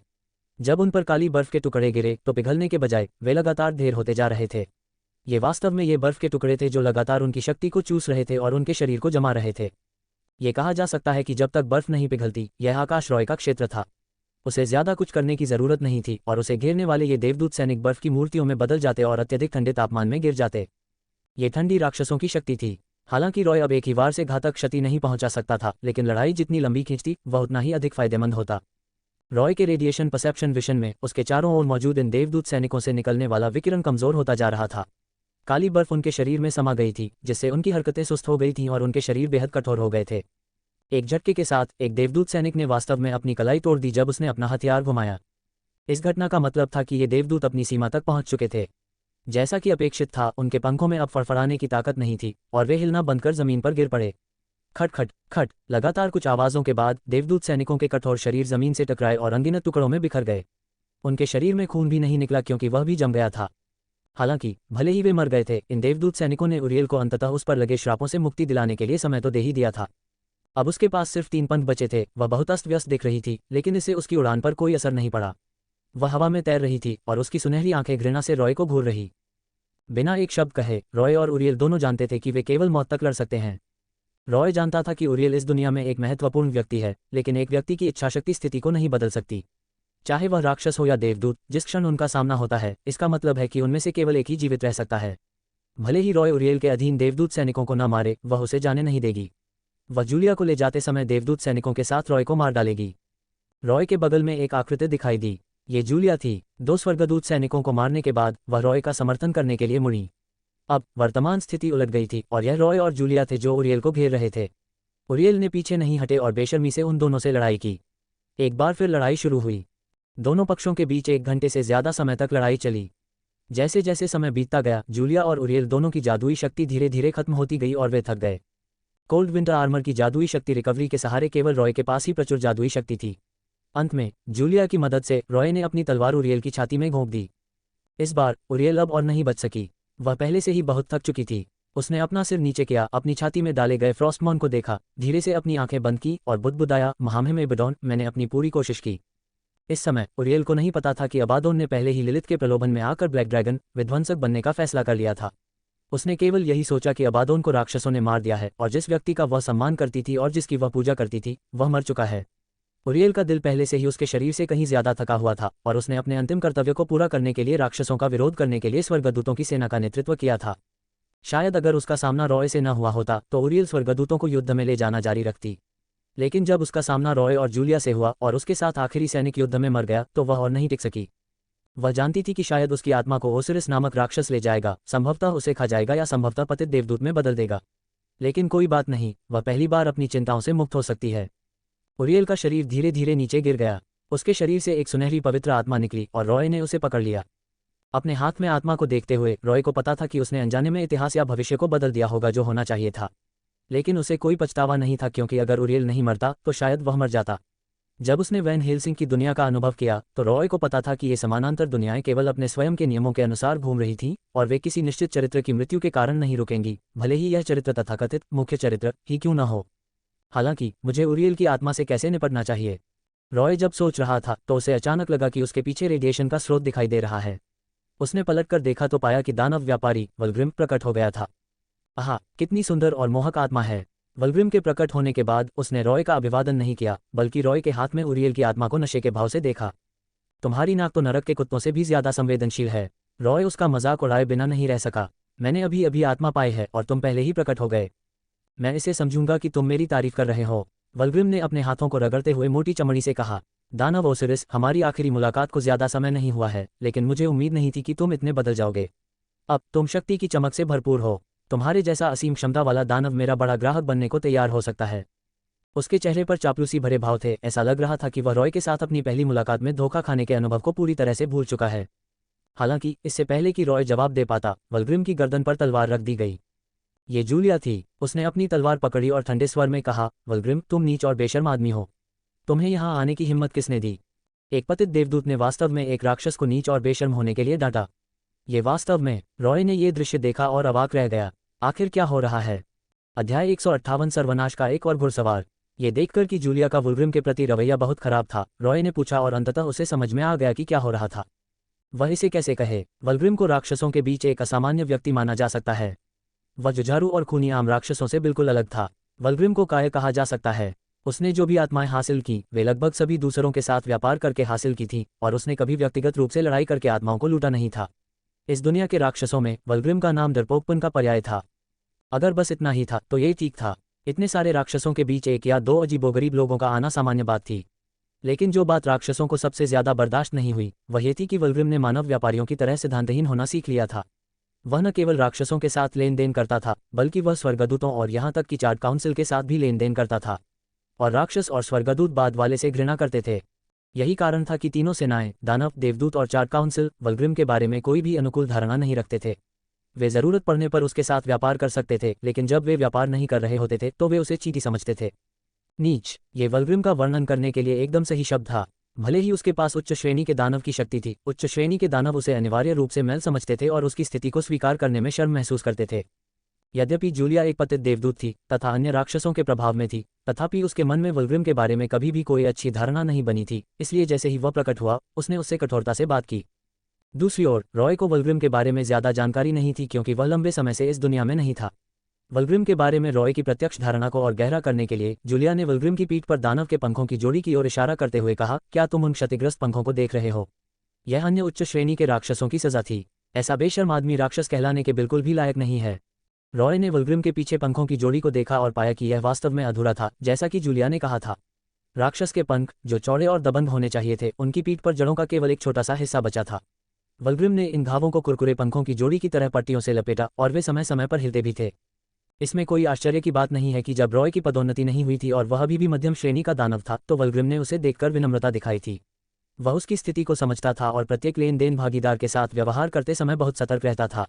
जब उन पर काली बर्फ के टुकड़े गिरे तो पिघलने के बजाय वे लगातार ढेर होते जा रहे थे। ये वास्तव में ये बर्फ के टुकड़े थे जो लगातार उनकी शक्ति को चूस रहे थे और उनके शरीर को जमा रहे थे। ये कहा जा सकता है कि जब तक बर्फ नहीं पिघलती, यह आकाश रॉय का क्षेत्र था। उसे ज्यादा कुछ करने की जरूरत नहीं थी और उसे घेरने वाले ये देवदूत सैनिक बर्फ की मूर्तियों में बदल जाते और अत्यधिक ठंडे तापमान में गिर जाते। ये ठंडी राक्षसों की शक्ति थी। हालांकि रॉय अब एक ही वार से घातक क्षति नहीं पहुंचा सकता था, लेकिन लड़ाई जितनी लंबी खींचती वह उतना ही अधिक फायदेमंद होता। रॉय के रेडिएशन परसेप्शन विशन में उसके चारों ओर मौजूद इन देवदूत सैनिकों से निकलने वाला विकिरण कमजोर होता जा रहा था। काली बर्फ उनके शरीर में समा गई थी, जिससे उनकी हरकतें सुस्त हो गई थीं और उनके शरीर बेहद कठोर हो गए थे। एक झटके के साथ एक देवदूत सैनिक ने वास्तव में अपनी कलाई तोड़ दी जब उसने अपना हथियार घुमाया। इस घटना का मतलब था कि ये देवदूत अपनी सीमा तक पहुंच चुके थे। जैसा कि अपेक्षित था, उनके पंखों में अब फड़फड़ाने की ताकत नहीं थी और वे हिलना बंद कर जमीन पर गिर पड़े। खट खट खट, लगातार कुछ आवाजों के बाद देवदूत सैनिकों के कठोर शरीर जमीन से टकराए और अनगिनत टुकड़ों में बिखर गए। उनके शरीर में खून भी नहीं निकला क्योंकि वह भी जम गया था। हालांकि भले ही वे मर गए थे, इन देवदूत सैनिकों ने उरियल को अंततः उस पर लगे श्रापों से मुक्ति दिलाने के लिए समय तो दे ही दिया था। अब उसके पास सिर्फ 3 पंख बचे थे। वह बहुत अस्त व्यस्त दिख रही थी, लेकिन इससे उसकी उड़ान पर कोई असर नहीं पड़ा। वह हवा में तैर रही थी और उसकी सुनहरी आंखें घृणा से रॉय को घूर रही। बिना एक शब्द कहे रॉय और उरियल दोनों जानते थे कि वे केवल मौत तक लड़ सकते हैं। रॉय जानता था कि उरियल इस दुनिया में एक महत्वपूर्ण व्यक्ति है, लेकिन एक व्यक्ति की इच्छाशक्ति स्थिति को नहीं बदल सकती। चाहे वह राक्षस हो या देवदूत, जिस क्षण उनका सामना होता है, इसका मतलब है कि उनमें से केवल एक ही जीवित रह सकता है। भले ही रॉय उरियल के अधीन देवदूत सैनिकों को न मारे, वह उसे जाने नहीं देगी। वह जूलिया को ले जाते समय देवदूत सैनिकों के साथ रॉय को मार डालेगी। रॉय के बगल में एक आकृति दिखाई दी। ये जूलिया थी। 2 स्वर्गदूत सैनिकों को मारने के बाद वह रॉय का समर्थन करने के लिए मुड़ी। अब वर्तमान स्थिति उलट गई थी और यह रॉय और जूलिया थे जो उरियल को घेर रहे थे। उरियल ने पीछे नहीं हटे और बेशर्मी से उन दोनों से लड़ाई की। एक बार फिर लड़ाई शुरू हुई। दोनों पक्षों के बीच 1 घंटे से ज्यादा समय तक लड़ाई चली। जैसे जैसे समय बीतता गया, जूलिया और उरियल दोनों की जादुई शक्ति धीरे धीरे खत्म होती गई और वे थक गए। कोल्ड विंटर आर्मर की जादुई शक्ति रिकवरी के सहारे केवल रॉय के पास ही प्रचुर जादुई शक्ति थी। अंत में जूलिया की मदद से रॉय ने अपनी तलवार उरियल की छाती में घोंप दी। इस बार उरियल अब और नहीं बच सकी। वह पहले से ही बहुत थक चुकी थी। उसने अपना सिर नीचे किया, अपनी छाती में डाले गए फ्रॉस्टमॉन को देखा, धीरे से अपनी आंखें बंद की और बुदबुदाया, महामहिम एबेडोन, मैंने अपनी पूरी कोशिश की। इस समय उरियल को नहीं पता था कि अबादोन ने पहले ही लिलिथ के प्रलोभन में आकर ब्लैक ड्रैगन विध्वंसक बनने का फैसला कर लिया था। उसने केवल यही सोचा कि अबादोन को राक्षसों ने मार दिया है और जिस व्यक्ति का वह सम्मान करती थी और जिसकी वह पूजा करती थी, वह मर चुका है। उरियल का दिल पहले से ही उसके शरीर से कहीं ज्यादा थका हुआ था और उसने अपने अंतिम कर्तव्य को पूरा करने के लिए राक्षसों का विरोध करने के लिए स्वर्गदूतों की सेना का नेतृत्व किया था। शायद अगर उसका सामना रॉय से न हुआ होता तो उरियल स्वर्गदूतों को युद्ध में ले जाना जारी रखती। लेकिन जब उसका सामना रॉय और जूलिया से हुआ और उसके साथ आखिरी सैनिक युद्ध में मर गया, तो वह और नहीं टिक सकी। वह जानती थी कि शायद उसकी आत्मा को ओसिरिस नामक राक्षस ले जाएगा, संभवतः उसे खा जाएगा या संभवतः पतित देवदूत में बदल देगा। लेकिन कोई बात नहीं, वह पहली बार अपनी चिंताओं से मुक्त हो सकती है। उरियल का शरीर धीरे धीरे नीचे गिर गया। उसके शरीर से एक सुनहरी पवित्र आत्मा निकली और रॉय ने उसे पकड़ लिया। अपने हाथ में आत्मा को देखते हुए रॉय को पता था कि उसने अनजाने में इतिहास या भविष्य को बदल दिया होगा जो होना चाहिए था। लेकिन उसे कोई पछतावा नहीं था क्योंकि अगर उरियल नहीं मरता तो शायद वह मर जाता। जब उसने वैन हेल्सिंग की दुनिया का अनुभव किया तो रॉय को पता था कि ये समानांतर दुनियाएं केवल अपने स्वयं के नियमों के अनुसार घूम रही थीं और वे किसी निश्चित चरित्र की मृत्यु के कारण नहीं रुकेंगी, भले ही यह चरित्र तथाकथित मुख्य चरित्र ही क्यों न हो। हालांकि मुझे उरियल की आत्मा से कैसे निपटना चाहिए? रॉय जब सोच रहा था तो उसे अचानक लगा कि उसके पीछे रेडिएशन का स्रोत दिखाई दे रहा है। उसने पलटकर देखा तो पाया कि दानव व्यापारी वल्ग्रिम प्रकट हो गया था। आहा, कितनी सुंदर और मोहक आत्मा है। वल्ग्रिम के प्रकट होने के बाद उसने रॉय का अभिवादन नहीं किया, बल्कि रॉय के हाथ में उरियल की आत्मा को नशे के भाव से देखा। तुम्हारी नाक तो नरक के कुत्तों से भी ज्यादा संवेदनशील है। रॉय उसका मजाक उड़ाए बिना नहीं रह सका। मैंने अभी अभी आत्मा पाई है और तुम पहले ही प्रकट हो गए। मैं इसे समझूंगा कि तुम मेरी तारीफ कर रहे हो। वल्ग्रिम ने अपने हाथों को रगड़ते हुए मोटी चमड़ी से कहा। दानव ओसिरिस, हमारी आखिरी मुलाकात को ज्यादा समय नहीं हुआ है, लेकिन मुझे उम्मीद नहीं थी कि तुम इतने बदल जाओगे। अब तुम शक्ति की चमक से भरपूर हो। तुम्हारे जैसा असीम क्षमता वाला दानव मेरा बड़ा ग्राहक बनने को तैयार हो सकता है। उसके चेहरे पर चापलूसी भरे भाव थे। ऐसा लग रहा था कि वह रॉय के साथ अपनी पहली मुलाकात में धोखा खाने के अनुभव को पूरी तरह से भूल चुका है। हालांकि इससे पहले कि रॉय जवाब दे पाता, वल्ग्रिम की गर्दन पर तलवार रख दी गई। ये जूलिया थी। उसने अपनी तलवार पकड़ी और ठंडे स्वर में कहा, वल्ग्रिम, तुम नीच और बेशर्म आदमी हो। तुम्हें यहाँ आने की हिम्मत किसने दी? एक पतित देवदूत ने वास्तव में एक राक्षस को नीच और बेशर्म होने के लिए डांटा। ये वास्तव में, रॉय ने ये दृश्य देखा और अवाक रह गया। आखिर क्या हो रहा है? अध्याय 158 सर्वनाश का एक और घुड़सवार। ये देखकर कि जूलिया का वुल्ग्रिम के प्रति रवैया बहुत खराब था, रॉय ने पूछा और अंततः उसे समझ में आ गया कि क्या हो रहा था। वह इसे कैसे कहे? वुल्ग्रिम को राक्षसों के बीच एक असामान्य व्यक्ति माना जा सकता है। वह जुझारू और खूनी आम राक्षसों से बिल्कुल अलग था। वुल्ग्रिम को कायर कहा जा सकता है। उसने जो भी आत्माएं हासिल की वे लगभग सभी दूसरों के साथ व्यापार करके हासिल की थी और उसने कभी व्यक्तिगत रूप से लड़ाई करके आत्माओं को लूटा नहीं था। इस दुनिया के राक्षसों में वुल्ग्रिम का नाम डरपोकपन का पर्याय था। अगर बस इतना ही था तो ये ठीक था। इतने सारे राक्षसों के बीच एक या दो अजीबोगरीब लोगों का आना सामान्य बात थी। लेकिन जो बात राक्षसों को सबसे ज्यादा बर्दाश्त नहीं हुई वह ये थी कि वुल्ग्रिम ने मानव व्यापारियों की तरह सिद्धांतहीन होना सीख लिया था। वह न केवल राक्षसों के साथ लेन देन करता था, बल्कि वह स्वर्गदूतों और यहाँ तक कि चार्ट काउंसिल के साथ भी लेन देन करता था। और राक्षस और स्वर्गदूत बाद वाले से घृणा करते थे। यही कारण था कि तीनों सेनाएं, दानव, देवदूत और चार्ट काउंसिल, वुल्ग्रिम के बारे में कोई भी अनुकूल धारणा नहीं रखते थे। वे जरूरत पड़ने पर उसके साथ व्यापार कर सकते थे, लेकिन जब वे व्यापार नहीं कर रहे होते थे तो वे उसे चींटी समझते थे। नीच, ये वुल्ग्रिम का वर्णन करने के लिए एकदम सही शब्द था। भले ही उसके पास उच्च श्रेणी के दानव की शक्ति थी, उच्च श्रेणी के दानव उसे अनिवार्य रूप से मैल समझते थे और उसकी स्थिति को स्वीकार करने में शर्म महसूस करते थे। यद्यपि जूलिया एक पतित देवदूत थी तथा अन्य राक्षसों के प्रभाव में थी, तथापि उसके मन में वुल्ग्रिम के बारे में कभी भी कोई अच्छी धारणा नहीं बनी थी, इसलिए जैसे ही वह प्रकट हुआ उसने उससे कठोरता से बात की। दूसरी ओर रॉय को वुल्ग्रिम के बारे में ज्यादा जानकारी नहीं थी क्योंकि वह लंबे समय से इस दुनिया में नहीं था। वुल्ग्रिम के बारे में रॉय की प्रत्यक्ष धारणा को और गहरा करने के लिए जूलिया ने वुल्ग्रिम की पीठ पर दानव के पंखों की जोड़ी की ओर इशारा करते हुए कहा, क्या तुम उन क्षतिग्रस्त पंखों को देख रहे हो? यह अन्य उच्च श्रेणी के राक्षसों की सजा थी। ऐसा बेशर्म आदमी राक्षस कहलाने के बिल्कुल भी लायक नहीं है। रॉय ने वुल्ग्रिम के पीछे पंखों की जोड़ी को देखा और पाया कि यह वास्तव में अधूरा था, जैसा कि जूलिया ने कहा था। राक्षस के पंख, जो चौड़े और दबंग होने चाहिए थे, उनकी पीठ पर जड़ों का केवल एक छोटा सा हिस्सा बचा था। वुल्ग्रिम ने इन घावों को कुरकुरे पंखों की जोड़ी की तरह पट्टियों से लपेटा और वे समय समय पर हिलते भी थे। इसमें कोई आश्चर्य की बात नहीं है कि जब रॉय की पदोन्नति नहीं हुई थी और वह अभी भी मध्यम श्रेणी का दानव था तो वुल्ग्रिम ने उसे देखकर विनम्रता दिखाई थी। वह उसकी स्थिति को समझता था और प्रत्येक लेन देन भागीदार के साथ व्यवहार करते समय बहुत सतर्क रहता था।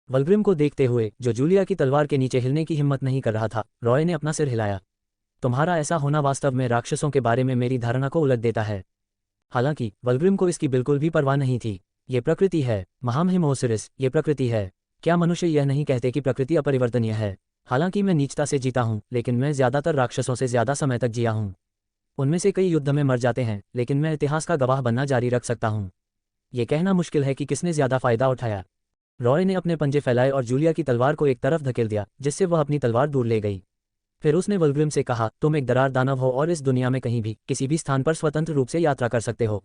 वुल्ग्रिम को देखते हुए, जो जूलिया की तलवार के नीचे हिलने की हिम्मत नहीं कर रहा था, रॉय ने अपना सिर हिलाया। तुम्हारा ऐसा होना वास्तव में राक्षसों के बारे में मेरी धारणा को उलट देता है। हालांकि वुल्ग्रिम को इसकी बिल्कुल भी परवाह नहीं थी। ये प्रकृति है, महामहिम ओसिरिस, ये प्रकृति है। क्या मनुष्य यह नहीं कहते कि प्रकृति अपरिवर्तनीय है? हालांकि मैं नीचता से जीता हूं, लेकिन मैं ज्यादातर राक्षसों से ज्यादा समय तक जिया हूं। उनमें से कई युद्ध में मर जाते हैं, लेकिन मैं इतिहास का गवाह बनना जारी रख सकता हूं। ये कहना मुश्किल है कि किसने ज्यादा फायदा उठाया। रॉय ने अपने पंजे फैलाए और जूलिया की तलवार को एक तरफ धकेल दिया, जिससे वह अपनी तलवार दूर ले गई। फिर उसने वुल्ग्रिम से कहा, तुम एक दरार दानव हो और इस दुनिया में कहीं भी, किसी भी स्थान पर स्वतंत्र रूप से यात्रा कर सकते हो।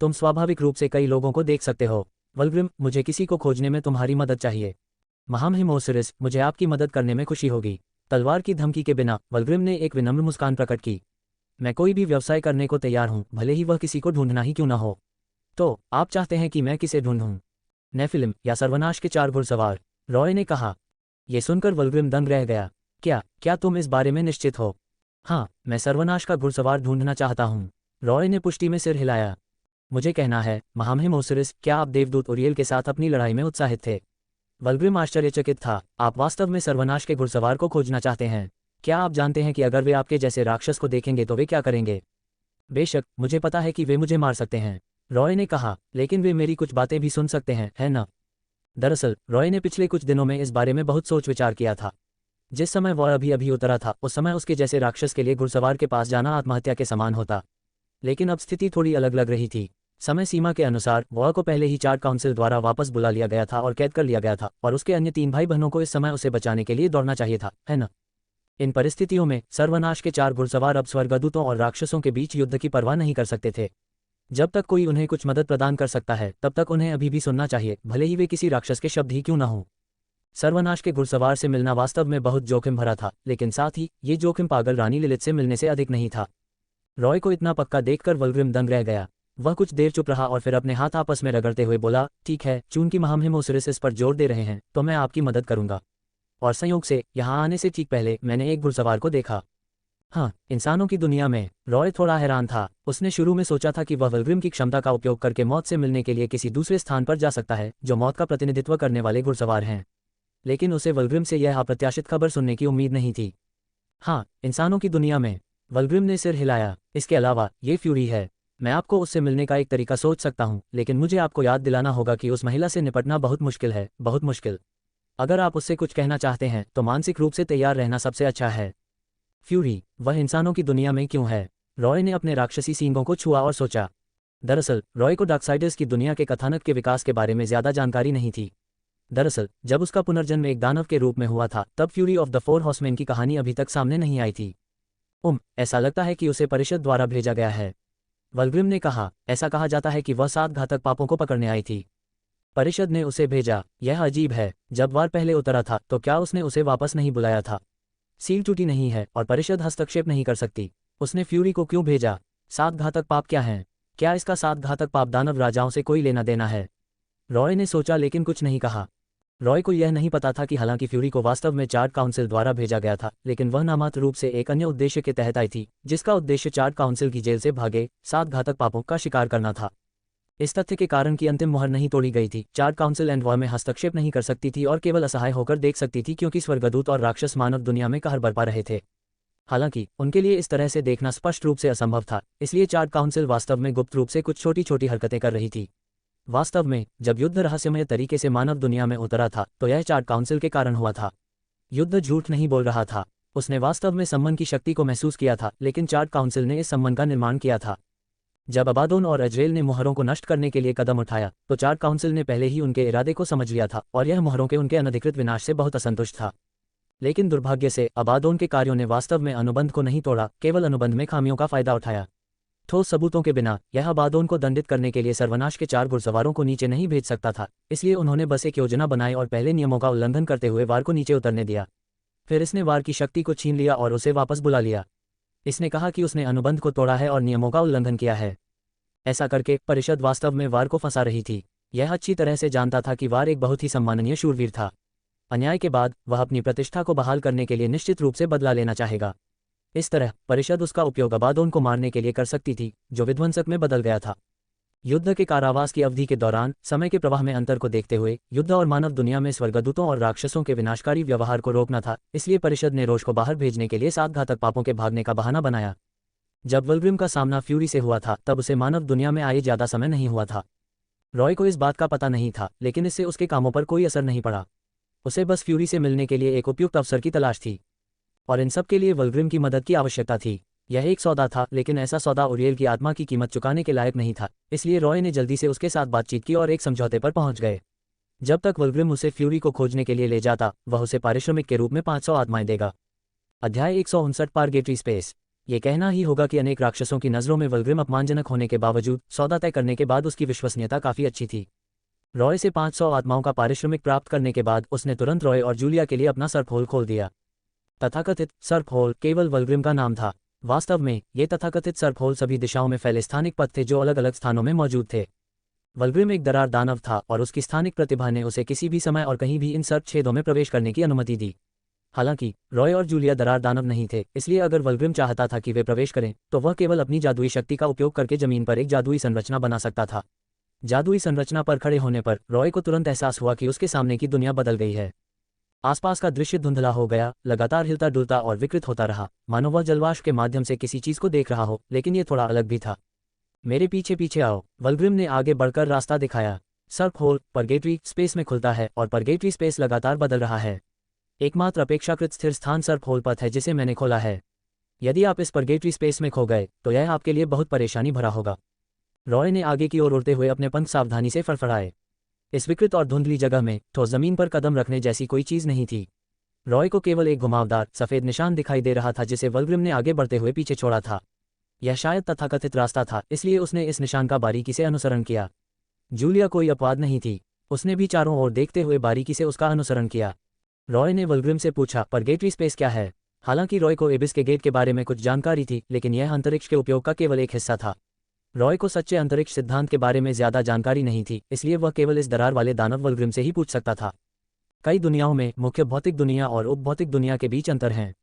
तुम स्वाभाविक रूप से कई लोगों को देख सकते हो। वुल्ग्रिम, मुझे किसी को खोजने में तुम्हारी मदद चाहिए। महामहिम ओसिरिस, मुझे आपकी मदद करने में खुशी होगी। तलवार की धमकी के बिना वुल्ग्रिम ने एक विनम्र मुस्कान प्रकट की। मैं कोई भी व्यवसाय करने को तैयार हूं, भले ही वह किसी को ढूंढना ही क्यों न हो। तो आप चाहते हैं कि मैं किसे ढूंढूं? नेफिलिम या सर्वनाश के 4 घुड़सवार? रॉय ने कहा। यह सुनकर वुल्ग्रिम दंग रह गया। क्या तुम इस बारे में निश्चित हो? हाँ, मैं सर्वनाश का घुड़सवार ढूंढना चाहता हूँ। रॉय ने पुष्टि में सिर हिलाया। मुझे कहना है, महामहिम ओसिरिस, क्या आप देवदूत उरियल के साथ अपनी लड़ाई में उत्साहित थे? वुल्ग्रिम आश्चर्यचकित था। आप वास्तव में सर्वनाश के घुड़सवार को खोजना चाहते हैं? क्या आप जानते हैं कि अगर वे आपके जैसे राक्षस को देखेंगे तो वे क्या करेंगे? बेशक, मुझे पता है कि वे मुझे मार सकते हैं, रॉय ने कहा, लेकिन वे मेरी कुछ बातें भी सुन सकते हैं, है ना? दरअसल रॉय ने पिछले कुछ दिनों में इस बारे में बहुत सोच विचार किया था। जिस समय वह अभी अभी उतरा था उस समय उसके जैसे राक्षस के लिए घुड़सवार के पास जाना आत्महत्या के समान होता। लेकिन अब स्थिति थोड़ी अलग लग रही थी। समय सीमा के अनुसार वॉर को पहले ही चार्ट काउंसिल द्वारा वापस बुला लिया गया था और कैद कर लिया गया था, और उसके अन्य 3 भाई बहनों को इस समय उसे बचाने के लिए दौड़ना चाहिए था, है ना? इन परिस्थितियों में सर्वनाश के 4 घुड़सवार अब स्वर्गदूतों और राक्षसों के बीच युद्ध की परवाह नहीं कर सकते थे। जब तक कोई उन्हें कुछ मदद प्रदान कर सकता है तब तक उन्हें अभी भी सुनना चाहिए, भले ही वे किसी राक्षस के शब्द ही क्यों न हों। सर्वनाश के घुड़सवार से मिलना वास्तव में बहुत जोखिम भरा था, लेकिन साथ ही ये जोखिम पागल रानी लिलित से मिलने से अधिक नहीं था। रॉय को इतना पक्का देखकर वल्गरिम दंग रह गया। वह कुछ देर चुप रहा और फिर अपने हाथ आपस में रगड़ते हुए बोला, ठीक है, चूंकि महामहिम ओसिरिस इस पर जोर दे रहे हैं तो मैं आपकी मदद करूंगा। और संयोग से यहाँ आने से ठीक पहले मैंने एक घुड़सवार को देखा। हाँ, इंसानों की दुनिया में। रॉय थोड़ा हैरान था। उसने शुरू में सोचा था कि वह वल्गरिम की क्षमता का उपयोग करके मौत से मिलने के लिए किसी दूसरे स्थान पर जा सकता है जो मौत का प्रतिनिधित्व करने वाले घुड़सवार हैं, लेकिन उसे वल्गरिम से यह अप्रत्याशित खबर सुनने की उम्मीद नहीं थी। हाँ, इंसानों की दुनिया में। वल्गरिम ने सिर हिलाया। इसके अलावा ये फ्यूरी है। मैं आपको उससे मिलने का एक तरीका सोच सकता हूँ, लेकिन मुझे आपको याद दिलाना होगा कि उस महिला से निपटना बहुत मुश्किल है, बहुत मुश्किल। अगर आप उससे कुछ कहना चाहते हैं तो मानसिक रूप से तैयार रहना सबसे अच्छा है। फ्यूरी, वह इंसानों की दुनिया में क्यों है? रॉय ने अपने राक्षसी सींगों को छुआ और सोचा। दरअसल रॉय को डार्कसाइडर्स की दुनिया के कथानक के विकास के बारे में ज्यादा जानकारी नहीं थी। दरअसल जब उसका पुनर्जन्म एक दानव के रूप में हुआ था तब फ्यूरी ऑफ द 4 हॉर्समैन की कहानी अभी तक सामने नहीं आई थी। ऐसा लगता है कि उसे परिषद द्वारा भेजा गया है, वल्गरिम ने कहा। ऐसा कहा जाता है कि वह 7 घातक पापों को पकड़ने आई थी। परिषद ने उसे भेजा। यह अजीब है। जब वार पहले उतरा था तो क्या उसने उसे वापस नहीं बुलाया था? सील टूटी नहीं है और परिषद हस्तक्षेप नहीं कर सकती। उसने फ्यूरी को क्यों भेजा? 7 घातक पाप क्या हैं? क्या इसका 7 घातक पाप दानव राजाओं से कोई लेना देना है? रॉय ने सोचा लेकिन कुछ नहीं कहा। रॉय को यह नहीं पता था कि हालांकि फ्यूरी को वास्तव में चार्ट काउंसिल द्वारा भेजा गया था, लेकिन वह नामात्र रूप से एक अन्य उद्देश्य के तहत आई थी, जिसका उद्देश्य चार्ट काउंसिल की जेल से भागे 7 घातक पापों का शिकार करना था। इस तथ्य के कारण कि अंतिम मुहर नहीं तोड़ी गई थी, चार्ट काउंसिल एंड वॉर में हस्तक्षेप नहीं कर सकती थी और केवल असहाय होकर देख सकती थी, क्योंकि स्वर्गदूत और राक्षस मानव दुनिया में कहर बरपा रहे थे। हालांकि उनके लिए इस तरह से देखना स्पष्ट रूप से असंभव था, इसलिए चार्ट काउंसिल वास्तव में गुप्त रूप से कुछ छोटी छोटी हरकतें कर रही थी। वास्तव में जब युद्ध रहस्यमय तरीके से मानव दुनिया में उतरा था तो यह चार्ट काउंसिल के कारण हुआ था। युद्ध झूठ नहीं बोल रहा था। उसने वास्तव में सम्मन की शक्ति को महसूस किया था, लेकिन चार्ट काउंसिल ने इस सम्मन का निर्माण किया था। जब अबादोन और अजरेल ने मुहरों को नष्ट करने के लिए कदम उठाया तो चार्ट काउंसिल ने पहले ही उनके इरादे को समझ लिया था और यह मुहरों के उनके अनधिकृत विनाश से बहुत असंतुष्ट था। लेकिन दुर्भाग्य से अबादोन के कार्यों ने वास्तव में अनुबंध को नहीं तोड़ा, केवल अनुबंध में खामियों का फायदा उठाया। ठोस सबूतों के बिना यह अबादोन को दंडित करने के लिए सर्वनाश के 4 घुड़सवारों को नीचे नहीं भेज सकता था, इसलिए उन्होंने बस एक योजना बनाई और पहले नियमों का उल्लंघन करते हुए वार को नीचे उतरने दिया। फिर इसने वार की शक्ति को छीन लिया और उसे वापस बुला लिया। इसने कहा कि उसने अनुबंध को तोड़ा है और नियमों का उल्लंघन किया है। ऐसा करके परिषद वास्तव में वार को फंसा रही थी। यह अच्छी तरह से जानता था कि वार एक बहुत ही सम्माननीय शूरवीर था। अन्याय के बाद वह अपनी प्रतिष्ठा को बहाल करने के लिए निश्चित रूप से बदला लेना चाहेगा। इस तरह परिषद उसका उपयोग अबादोन को मारने के लिए कर सकती थी, जो विध्वंसक में बदल गया था। युद्ध के कारावास की अवधि के दौरान समय के प्रवाह में अंतर को देखते हुए युद्ध और मानव दुनिया में स्वर्गदूतों और राक्षसों के विनाशकारी व्यवहार को रोकना था, इसलिए परिषद ने रोश को बाहर भेजने के लिए 7 घातक पापों के भागने का बहाना बनाया। जब वल्गरिम का सामना फ्यूरी से हुआ था तब उसे मानव दुनिया में आए ज्यादा समय नहीं हुआ था। रॉय को इस बात का पता नहीं था, लेकिन इससे उसके कामों पर कोई असर नहीं पड़ा। उसे बस फ्यूरी से मिलने के लिए एक उपयुक्त अवसर की तलाश थी, और इन सब के लिए वल्गरिम की मदद की आवश्यकता थी। यह एक सौदा था, लेकिन ऐसा सौदा उरियल की आत्मा की कीमत चुकाने के लायक नहीं था, इसलिए रॉय ने जल्दी से उसके साथ बातचीत की और एक समझौते पर पहुंच गए। जब तक वल्गरिम उसे फ्यूरी को खोजने के लिए ले जाता, वह उसे पारिश्रमिक के रूप में 500 आत्माएं देगा। अध्याय 159 पारगेटरी स्पेस। ये कहना ही होगा कि अनेक राक्षसों की नज़रों में वल्गरिम अपमानजनक होने के बावजूद सौदा तय करने के बाद उसकी विश्वसनीयता काफ़ी अच्छी थी। रॉय से 500 आत्माओं का पारिश्रमिक प्राप्त करने के बाद उसने तुरंत रॉय और जूलिया के लिए अपना सर्प होल खोल दिया। तथाकथित सर्प होल केवल वल्गरिम का नाम था। वास्तव में ये तथाकथित सर्प होल सभी दिशाओं में फैले स्थानिक पथ थे जो अलग अलग स्थानों में मौजूद थे। वल्गरिम एक दरार दानव था और उसकी स्थानिक प्रतिभा ने उसे किसी भी समय और कहीं भी इन सर्प छेदों में प्रवेश करने की अनुमति दी। हालांकि रॉय और जूलिया दरार दानव नहीं थे, इसलिए अगर वल्गरिम चाहता था कि वे प्रवेश करें तो वह केवल अपनी जादुई शक्ति का उपयोग करके जमीन पर एक जादुई संरचना बना सकता था। जादुई संरचना पर खड़े होने पर रॉय को तुरंत एहसास हुआ कि उसके सामने की दुनिया बदल गई है। आसपास का दृश्य धुंधला हो गया, लगातार हिलता डुलता और विकृत होता रहा, मानो वह जलवाष्प के माध्यम से किसी चीज को देख रहा हो, लेकिन ये थोड़ा अलग भी था। मेरे पीछे पीछे आओ, वल्ग्रिम ने आगे बढ़कर रास्ता दिखाया। सर्प होल परगेटरी स्पेस में खुलता है और परगेटरी स्पेस लगातार बदल रहा है। एकमात्र अपेक्षाकृत स्थिर स्थान सर्प होल पथ है जिसे मैंने खोला है। यदि आप इस परगेटरी स्पेस में खो गए तो यह आपके लिए बहुत परेशानी भरा होगा। रॉय ने आगे की ओर उड़ते हुए अपने पंख सावधानी से फड़फड़ाए। इस विकृत और धुंधली जगह में ठोस जमीन पर कदम रखने जैसी कोई चीज नहीं थी। रॉय को केवल एक घुमावदार सफेद निशान दिखाई दे रहा था जिसे वल्ग्रिम ने आगे बढ़ते हुए पीछे छोड़ा था। यह शायद तथाकथित रास्ता था, इसलिए उसने इस निशान का बारीकी से अनुसरण किया। जूलिया कोई अपवाद नहीं थी, उसने भी चारों ओर देखते हुए बारीकी से उसका अनुसरण किया। रॉय ने वल्ग्रिम से पूछा, परगेटरी स्पेस क्या है? हालांकि रॉय को एबिस के गेट के बारे में कुछ जानकारी थी, लेकिन यह अंतरिक्ष के उपयोग का केवल एक हिस्सा था। रॉय को सच्चे अंतरिक्ष सिद्धांत के बारे में ज्यादा जानकारी नहीं थी, इसलिए वह केवल इस दरार वाले दानव वल्ग्रिम से ही पूछ सकता था। कई दुनियाओं में मुख्य भौतिक दुनिया और उपभौतिक दुनिया के बीच अंतर हैं,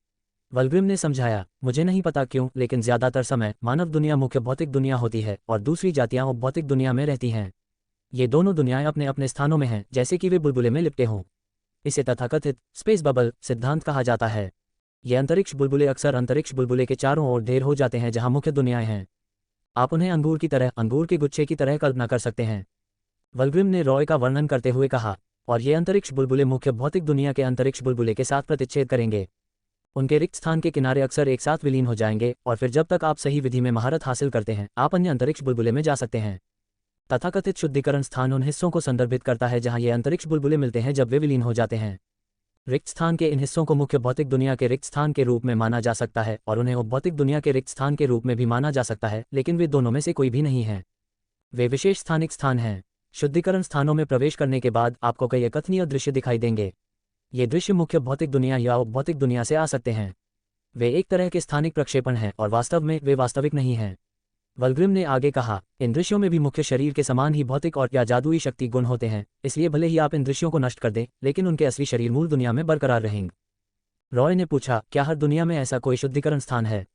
वल्ग्रिम ने समझाया। मुझे नहीं पता क्यों, लेकिन ज्यादातर समय मानव दुनिया मुख्य भौतिक दुनिया होती है और दूसरी जातियां उपभौतिक दुनिया में रहती हैं। ये दोनों दुनियाएं अपने अपने स्थानों में हैं, जैसे कि वे बुलबुले में लिपटे हों। इसे तथाकथित स्पेस बबल सिद्धांत कहा जाता है। ये अंतरिक्ष बुलबुले अक्सर अंतरिक्ष बुलबुले के चारों ओर ढेर हो जाते हैं जहां मुख्य दुनियाएं हैं। आप उन्हें अंगूर की तरह, अंगूर के गुच्छे की तरह कल्पना कर सकते हैं, वल्ग्रिम ने रॉय का वर्णन करते हुए कहा। और ये अंतरिक्ष बुलबुले मुख्य भौतिक दुनिया के अंतरिक्ष बुलबुले के साथ प्रतिच्छेद करेंगे। उनके रिक्त स्थान के किनारे अक्सर एक साथ विलीन हो जाएंगे और फिर जब तक आप सही विधि में महारत हासिल करते हैं, आप अन्य अंतरिक्ष बुलबुले में जा सकते हैं। तथाकथित शुद्धिकरण स्थान उन हिस्सों को संदर्भित करता है जहां ये अंतरिक्ष बुलबुले मिलते हैं जब वे विलीन हो जाते हैं। रिक्त स्थान के इन हिस्सों को मुख्य भौतिक दुनिया के रिक्त स्थान के रूप में माना जा सकता है और उन्हें उपभौतिक दुनिया के रिक्त स्थान के रूप में भी माना जा सकता है, लेकिन वे दोनों में से कोई भी नहीं है। वे विशेष स्थानिक स्थान हैं। शुद्धिकरण स्थानों में प्रवेश करने के बाद आपको कई अकथनीय दृश्य दिखाई देंगे। ये दृश्य मुख्य भौतिक दुनिया या उपभौतिक दुनिया से आ सकते हैं। वे एक तरह के स्थानिक प्रक्षेपण हैं और वास्तव में वे वास्तविक नहीं हैं। वल्ग्रिम ने आगे कहा, इन दृश्यों में भी मुख्य शरीर के समान ही भौतिक और या जादुई शक्ति गुण होते हैं, इसलिए भले ही आप इन दृश्यों को नष्ट कर दें, लेकिन उनके असली शरीर मूल दुनिया में बरकरार रहेंगे। रॉय ने पूछा, क्या हर दुनिया में ऐसा कोई शुद्धिकरण स्थान है?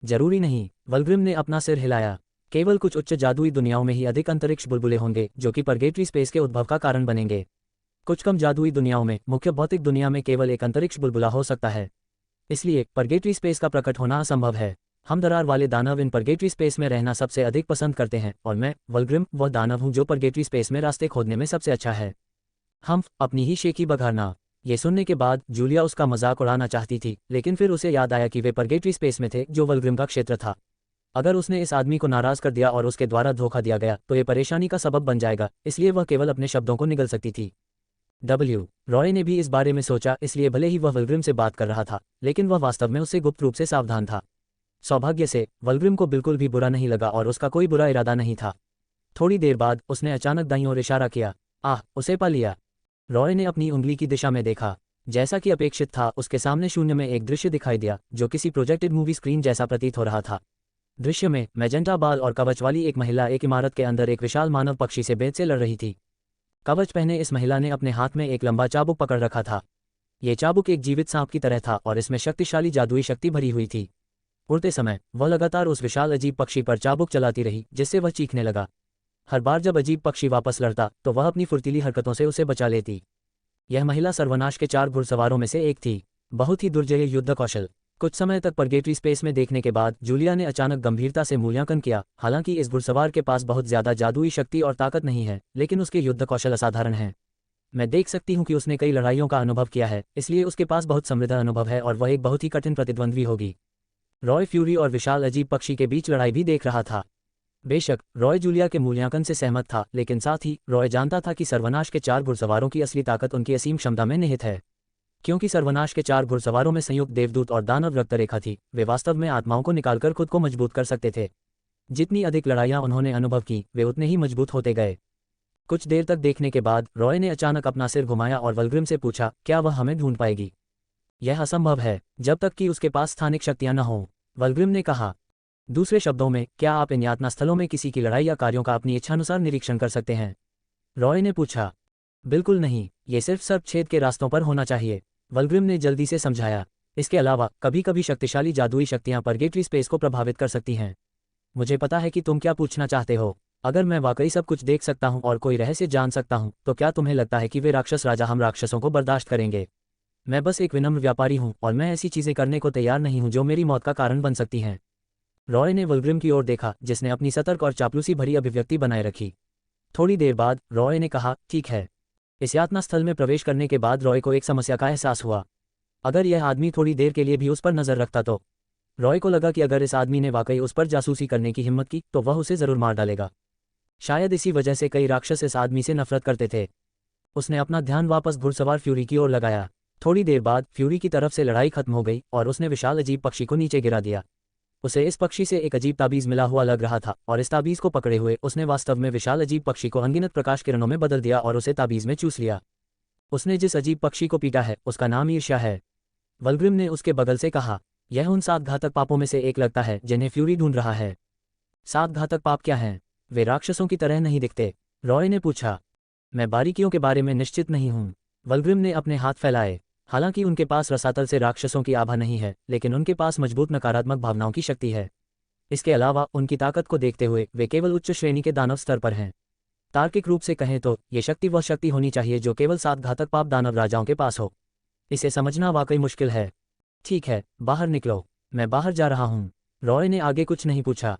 जरूरी नहीं, वल्ग्रिम ने अपना सिर हिलाया। केवल कुछ उच्च जादुई दुनियाओं में ही अधिक अंतरिक्ष बुलबुले होंगे जो कि परगेटरी स्पेस के उद्भव का कारण बनेंगे। कुछ कम जादुई दुनियाओं में मुख्य भौतिक दुनिया में केवल एक अंतरिक्ष बुलबुला हो सकता है, इसलिए परगेटरी स्पेस का प्रकट होना असंभव है। हम दरार वाले दानव इन परगेटरी स्पेस में रहना सबसे अधिक पसंद करते हैं और मैं वल्ग्रिम वह दानव हूं जो परगेटरी स्पेस में रास्ते खोदने में सबसे अच्छा है। हम अपनी ही शेखी बघारना। ये सुनने के बाद जूलिया उसका मजाक उड़ाना चाहती थी, लेकिन फिर उसे याद आया कि वे परगेटरी स्पेस में थे जो वल्ग्रिम का क्षेत्र था। अगर उसने इस आदमी को नाराज कर दिया और उसके द्वारा धोखा दिया गया तो ये परेशानी का सबब बन जाएगा, इसलिए वह केवल अपने शब्दों को निगल सकती थी। रॉय ने भी इस बारे में सोचा, इसलिए भले ही वह वल्ग्रिम से बात कर रहा था, लेकिन वह वास्तव में उससे गुप्त रूप से सावधान था। सौभाग्य से वल्ग्रिम को बिल्कुल भी बुरा नहीं लगा और उसका कोई बुरा इरादा नहीं था। थोड़ी देर बाद उसने अचानक दाईं ओर इशारा किया। उसे पा लिया। रॉय ने अपनी उंगली की दिशा में देखा। जैसा कि अपेक्षित था, उसके सामने शून्य में एक दृश्य दिखाई दिया जो किसी प्रोजेक्टेड मूवी स्क्रीन जैसा प्रतीत हो रहा था। दृश्य में मैजेंटा बाल और कवच वाली एक महिला एक इमारत के अंदर एक विशाल मानव पक्षी से बेत से लड़ रही थी। कवच पहने इस महिला ने अपने हाथ में एक लंबा चाबुक पकड़ रखा था। ये चाबुक एक जीवित सांप की तरह था और इसमें शक्तिशाली जादुई शक्ति भरी हुई थी। उड़ते समय वह लगातार उस विशाल अजीब पक्षी पर चाबुक चलाती रही, जिससे वह चीखने लगा। हर बार जब अजीब पक्षी वापस लड़ता तो वह अपनी फुर्तीली हरकतों से उसे बचा लेती। यह महिला सर्वनाश के 4 घुड़सवारों में से एक थी। बहुत ही दुर्जय युद्ध कौशल। कुछ समय तक परगेटरी स्पेस में देखने के बाद जूलिया ने अचानक गंभीरता से मूल्यांकन किया। हालांकि इस घुड़सवार के पास बहुत ज्यादा जादुई शक्ति और ताकत नहीं है, लेकिन उसके युद्ध कौशल असाधारण हैं। मैं देख सकती हूँ कि उसने कई लड़ाइयों का अनुभव किया है, इसलिए उसके पास बहुत समृद्ध अनुभव है और वह एक बहुत ही कठिन प्रतिद्वंद्वी होगी। रॉय फ्यूरी और विशाल अजीब पक्षी के बीच लड़ाई भी देख रहा था। बेशक रॉय जूलिया के मूल्यांकन से सहमत था, लेकिन साथ ही रॉय जानता था कि सर्वनाश के 4 घुड़सवारों की असली ताकत उनकी असीम क्षमता में निहित है। क्योंकि सर्वनाश के 4 घुड़सवारों में संयुक्त देवदूत और दानव रक्तरेखा थी, वे वास्तव में आत्माओं को निकालकर खुद को मजबूत कर सकते थे। जितनी अधिक लड़ाइयां उन्होंने अनुभव की, वे उतने ही मजबूत होते गए। कुछ देर तक देखने के बाद रॉय ने अचानक अपना सिर घुमाया और वल्ग्रिम से पूछा, क्या वह हमें ढूंढ पाएगी? यह असंभव है, जब तक कि उसके पास स्थानिक शक्तियां न हों, वल्ग्रिम ने कहा। दूसरे शब्दों में, क्या आप इन यातना स्थलों में किसी की लड़ाई या कार्यों का अपनी इच्छानुसार निरीक्षण कर सकते हैं? रॉय ने पूछा। बिल्कुल नहीं, ये सिर्फ सर्पछेद के रास्तों पर होना चाहिए, वल्ग्रिम ने जल्दी से समझाया। इसके अलावा कभी कभी शक्तिशाली जादुई शक्तियां परगेटरी स्पेस को प्रभावित कर सकती हैं। मुझे पता है कि तुम क्या पूछना चाहते हो। अगर मैं वाकई सब कुछ देख सकता हूं और कोई रहस्य जान सकता हूं, तो क्या तुम्हें लगता है कि वे राक्षस राजा हम राक्षसों को बर्दाश्त करेंगे? मैं बस एक विनम्र व्यापारी हूँ और मैं ऐसी चीज़ें करने को तैयार नहीं हूँ जो मेरी मौत का कारण बन सकती हैं। रॉय ने वल्ग्रिम की ओर देखा, जिसने अपनी सतर्क और चापलूसी भरी अभिव्यक्ति बनाए रखी। थोड़ी देर बाद रॉय ने कहा, ठीक है। इस यातना स्थल में प्रवेश करने के बाद रॉय को एक समस्या का एहसास हुआ। अगर यह आदमी थोड़ी देर के लिए भी उस पर नजर रखता तो रॉय को लगा कि अगर इस आदमी ने वाकई उस पर जासूसी करने की हिम्मत की तो वह उसे जरूर मार डालेगा। शायद इसी वजह से कई राक्षस इस आदमी से नफरत करते थे। उसने अपना ध्यान वापस घुड़सवार फ्यूरी की ओर लगाया। थोड़ी देर बाद फ्यूरी की तरफ से लड़ाई खत्म हो गई और उसने विशाल अजीब पक्षी को नीचे गिरा दिया। उसे इस पक्षी से एक अजीब ताबीज मिला हुआ लग रहा था और इस ताबीज को पकड़े हुए उसने वास्तव में विशाल अजीब पक्षी को अनगिनत प्रकाश किरणों में बदल दिया और उसे ताबीज में चूस लिया। उसने जिस अजीब पक्षी को पीटा है उसका नाम ईर्ष्या है। वल्ग्रिम ने उसके बगल से कहा, यह उन 7 घातक पापों में से एक लगता है जिन्हें फ्यूरी ढूंढ रहा है। 7 घातक पाप क्या हैं? वे राक्षसों की तरह नहीं दिखते, रॉय ने पूछा। मैं बारीकियों के बारे में निश्चित नहीं हूँ। वल्ग्रिम ने अपने हाथ फैलाए। हालांकि उनके पास रसातल से राक्षसों की आभा नहीं है, लेकिन उनके पास मजबूत नकारात्मक भावनाओं की शक्ति है। इसके अलावा उनकी ताकत को देखते हुए वे केवल उच्च श्रेणी के दानव स्तर पर हैं। तार्किक रूप से कहें तो ये शक्ति वह शक्ति होनी चाहिए जो केवल 7 घातक पाप दानव राजाओं के पास हो। इसे समझना वाकई मुश्किल है। ठीक है, बाहर निकलो। मैं बाहर जा रहा हूँ। रॉय ने आगे कुछ नहीं पूछा।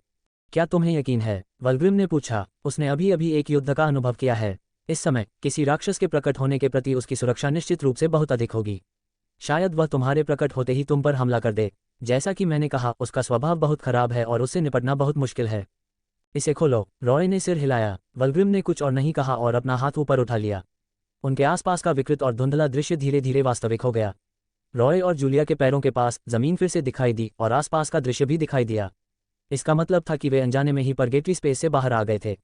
क्या तुम्हें यकीन है? वल्ग्रिम ने पूछा। उसने अभी अभी एक युद्ध का अनुभव किया है। इस समय किसी राक्षस के प्रकट होने के प्रति उसकी सुरक्षा निश्चित रूप से बहुत अधिक होगी। शायद वह तुम्हारे प्रकट होते ही तुम पर हमला कर दे। जैसा कि मैंने कहा, उसका स्वभाव बहुत खराब है और उससे निपटना बहुत मुश्किल है। इसे खोलो। रॉय ने सिर हिलाया। वल्ग्रिम ने कुछ और नहीं कहा और अपना हाथ ऊपर उठा लिया। उनके आसपास का विकृत और धुंधला दृश्य धीरे धीरे वास्तविक हो गया। रॉय और जूलिया के पैरों के पास जमीन फिर से दिखाई दी और आसपास का दृश्य भी दिखाई दिया। इसका मतलब था कि वे अनजाने में ही परगेटरी स्पेस से बाहर आ गए थे। ...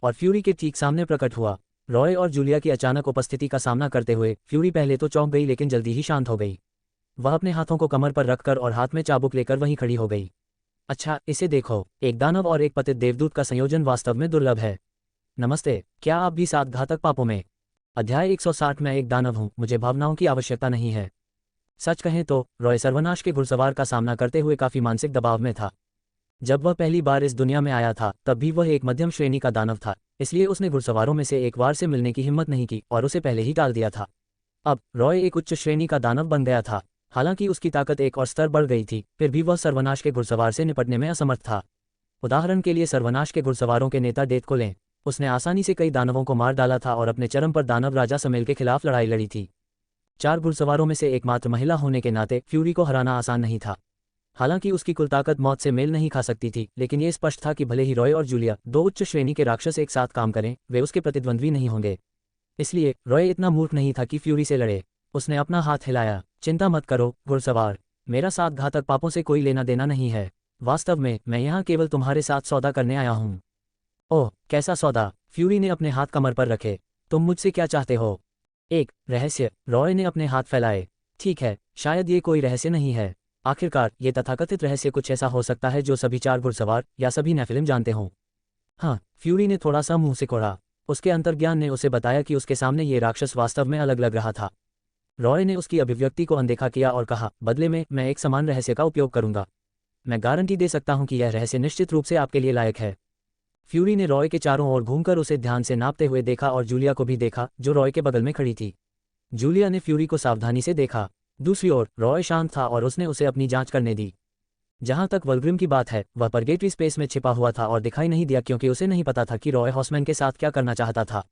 और फ्यूरी के ठीक सामने प्रकट हुआ। रॉय और जूलिया की अचानक उपस्थिति का सामना करते हुए फ्यूरी पहले तो चौंक गई, लेकिन जल्दी ही शांत हो गई। वह अपने हाथों को कमर पर रखकर और हाथ में चाबुक लेकर वहीं खड़ी हो गई। अच्छा, इसे देखो, एक दानव और एक पतित देवदूत का संयोजन वास्तव में दुर्लभ है। नमस्ते, क्या आप भी 7 घातक पापों में? अध्याय 160। मैं एक दानव हूँ, मुझे भावनाओं की आवश्यकता नहीं है। सच कहें तो रॉय सर्वनाश के घुड़सवार का सामना करते हुए काफी मानसिक दबाव में था। जब वह पहली बार इस दुनिया में आया था तब भी वह एक मध्यम श्रेणी का दानव था, इसलिए उसने घुड़सवारों में से एक बार से मिलने की हिम्मत नहीं की और उसे पहले ही टाल दिया था। अब रॉय एक उच्च श्रेणी का दानव बन गया था। हालांकि उसकी ताकत एक और स्तर बढ़ गई थी, फिर भी वह सर्वनाश के घुड़सवार से निपटने में असमर्थ था। उदाहरण के लिए सर्वनाश के घुड़सवारों के नेता डेथ को लें। उसने आसानी से कई दानवों को मार डाला था और अपने चरम पर दानव राजा समेल के खिलाफ लड़ाई लड़ी थी। 4 घुड़सवारों में से एकमात्र महिला होने के नाते फ्यूरी को हराना आसान नहीं था। हालांकि उसकी कुल ताकत मौत से मेल नहीं खा सकती थी, लेकिन ये स्पष्ट था कि भले ही रॉय और जूलिया 2 उच्च श्रेणी के राक्षस एक साथ काम करें, वे उसके प्रतिद्वंद्वी नहीं होंगे। इसलिए रॉय इतना मूर्ख नहीं था कि फ्यूरी से लड़े। उसने अपना हाथ हिलाया। चिंता मत करो घुड़सवार, मेरा 7 घातक पापों से कोई लेना देना नहीं है। वास्तव में मैं यहाँ केवल तुम्हारे साथ सौदा करने आया हूँ। ओह, कैसा सौदा? फ्यूरी ने अपने हाथ कमर पर रखे। तुम मुझसे क्या चाहते हो? एक रहस्य। रॉय ने अपने हाथ फैलाए। ठीक है, शायद ये कोई रहस्य नहीं है। आखिरकार ये तथाकथित रहस्य कुछ ऐसा हो सकता है जो सभी 4 घुड़सवार या सभी नेफिलिम जानते हों। हाँ, फ्यूरी ने थोड़ा सा मुंह सिकोड़ा। उसके अंतर्ज्ञान ने उसे बताया कि उसके सामने ये राक्षस वास्तव में अलग लग रहा था। रॉय ने उसकी अभिव्यक्ति को अनदेखा किया और कहा, बदले में मैं एक समान रहस्य का उपयोग करूंगा। मैं गारंटी दे सकता हूं कि यह रहस्य निश्चित रूप से आपके लिए लायक है। फ्यूरी ने रॉय के चारों ओर घूमकर उसे ध्यान से नापते हुए देखा और जूलिया को भी देखा, जो रॉय के बगल में खड़ी थी। जूलिया ने फ्यूरी को सावधानी से देखा। दूसरी ओर रॉय शांत था और उसने उसे अपनी जांच करने दी। जहां तक वल्ग्रिम की बात है, वह परगेटरी स्पेस में छिपा हुआ था और दिखाई नहीं दिया क्योंकि उसे नहीं पता था कि रॉय हॉर्समैन के साथ क्या करना चाहता था।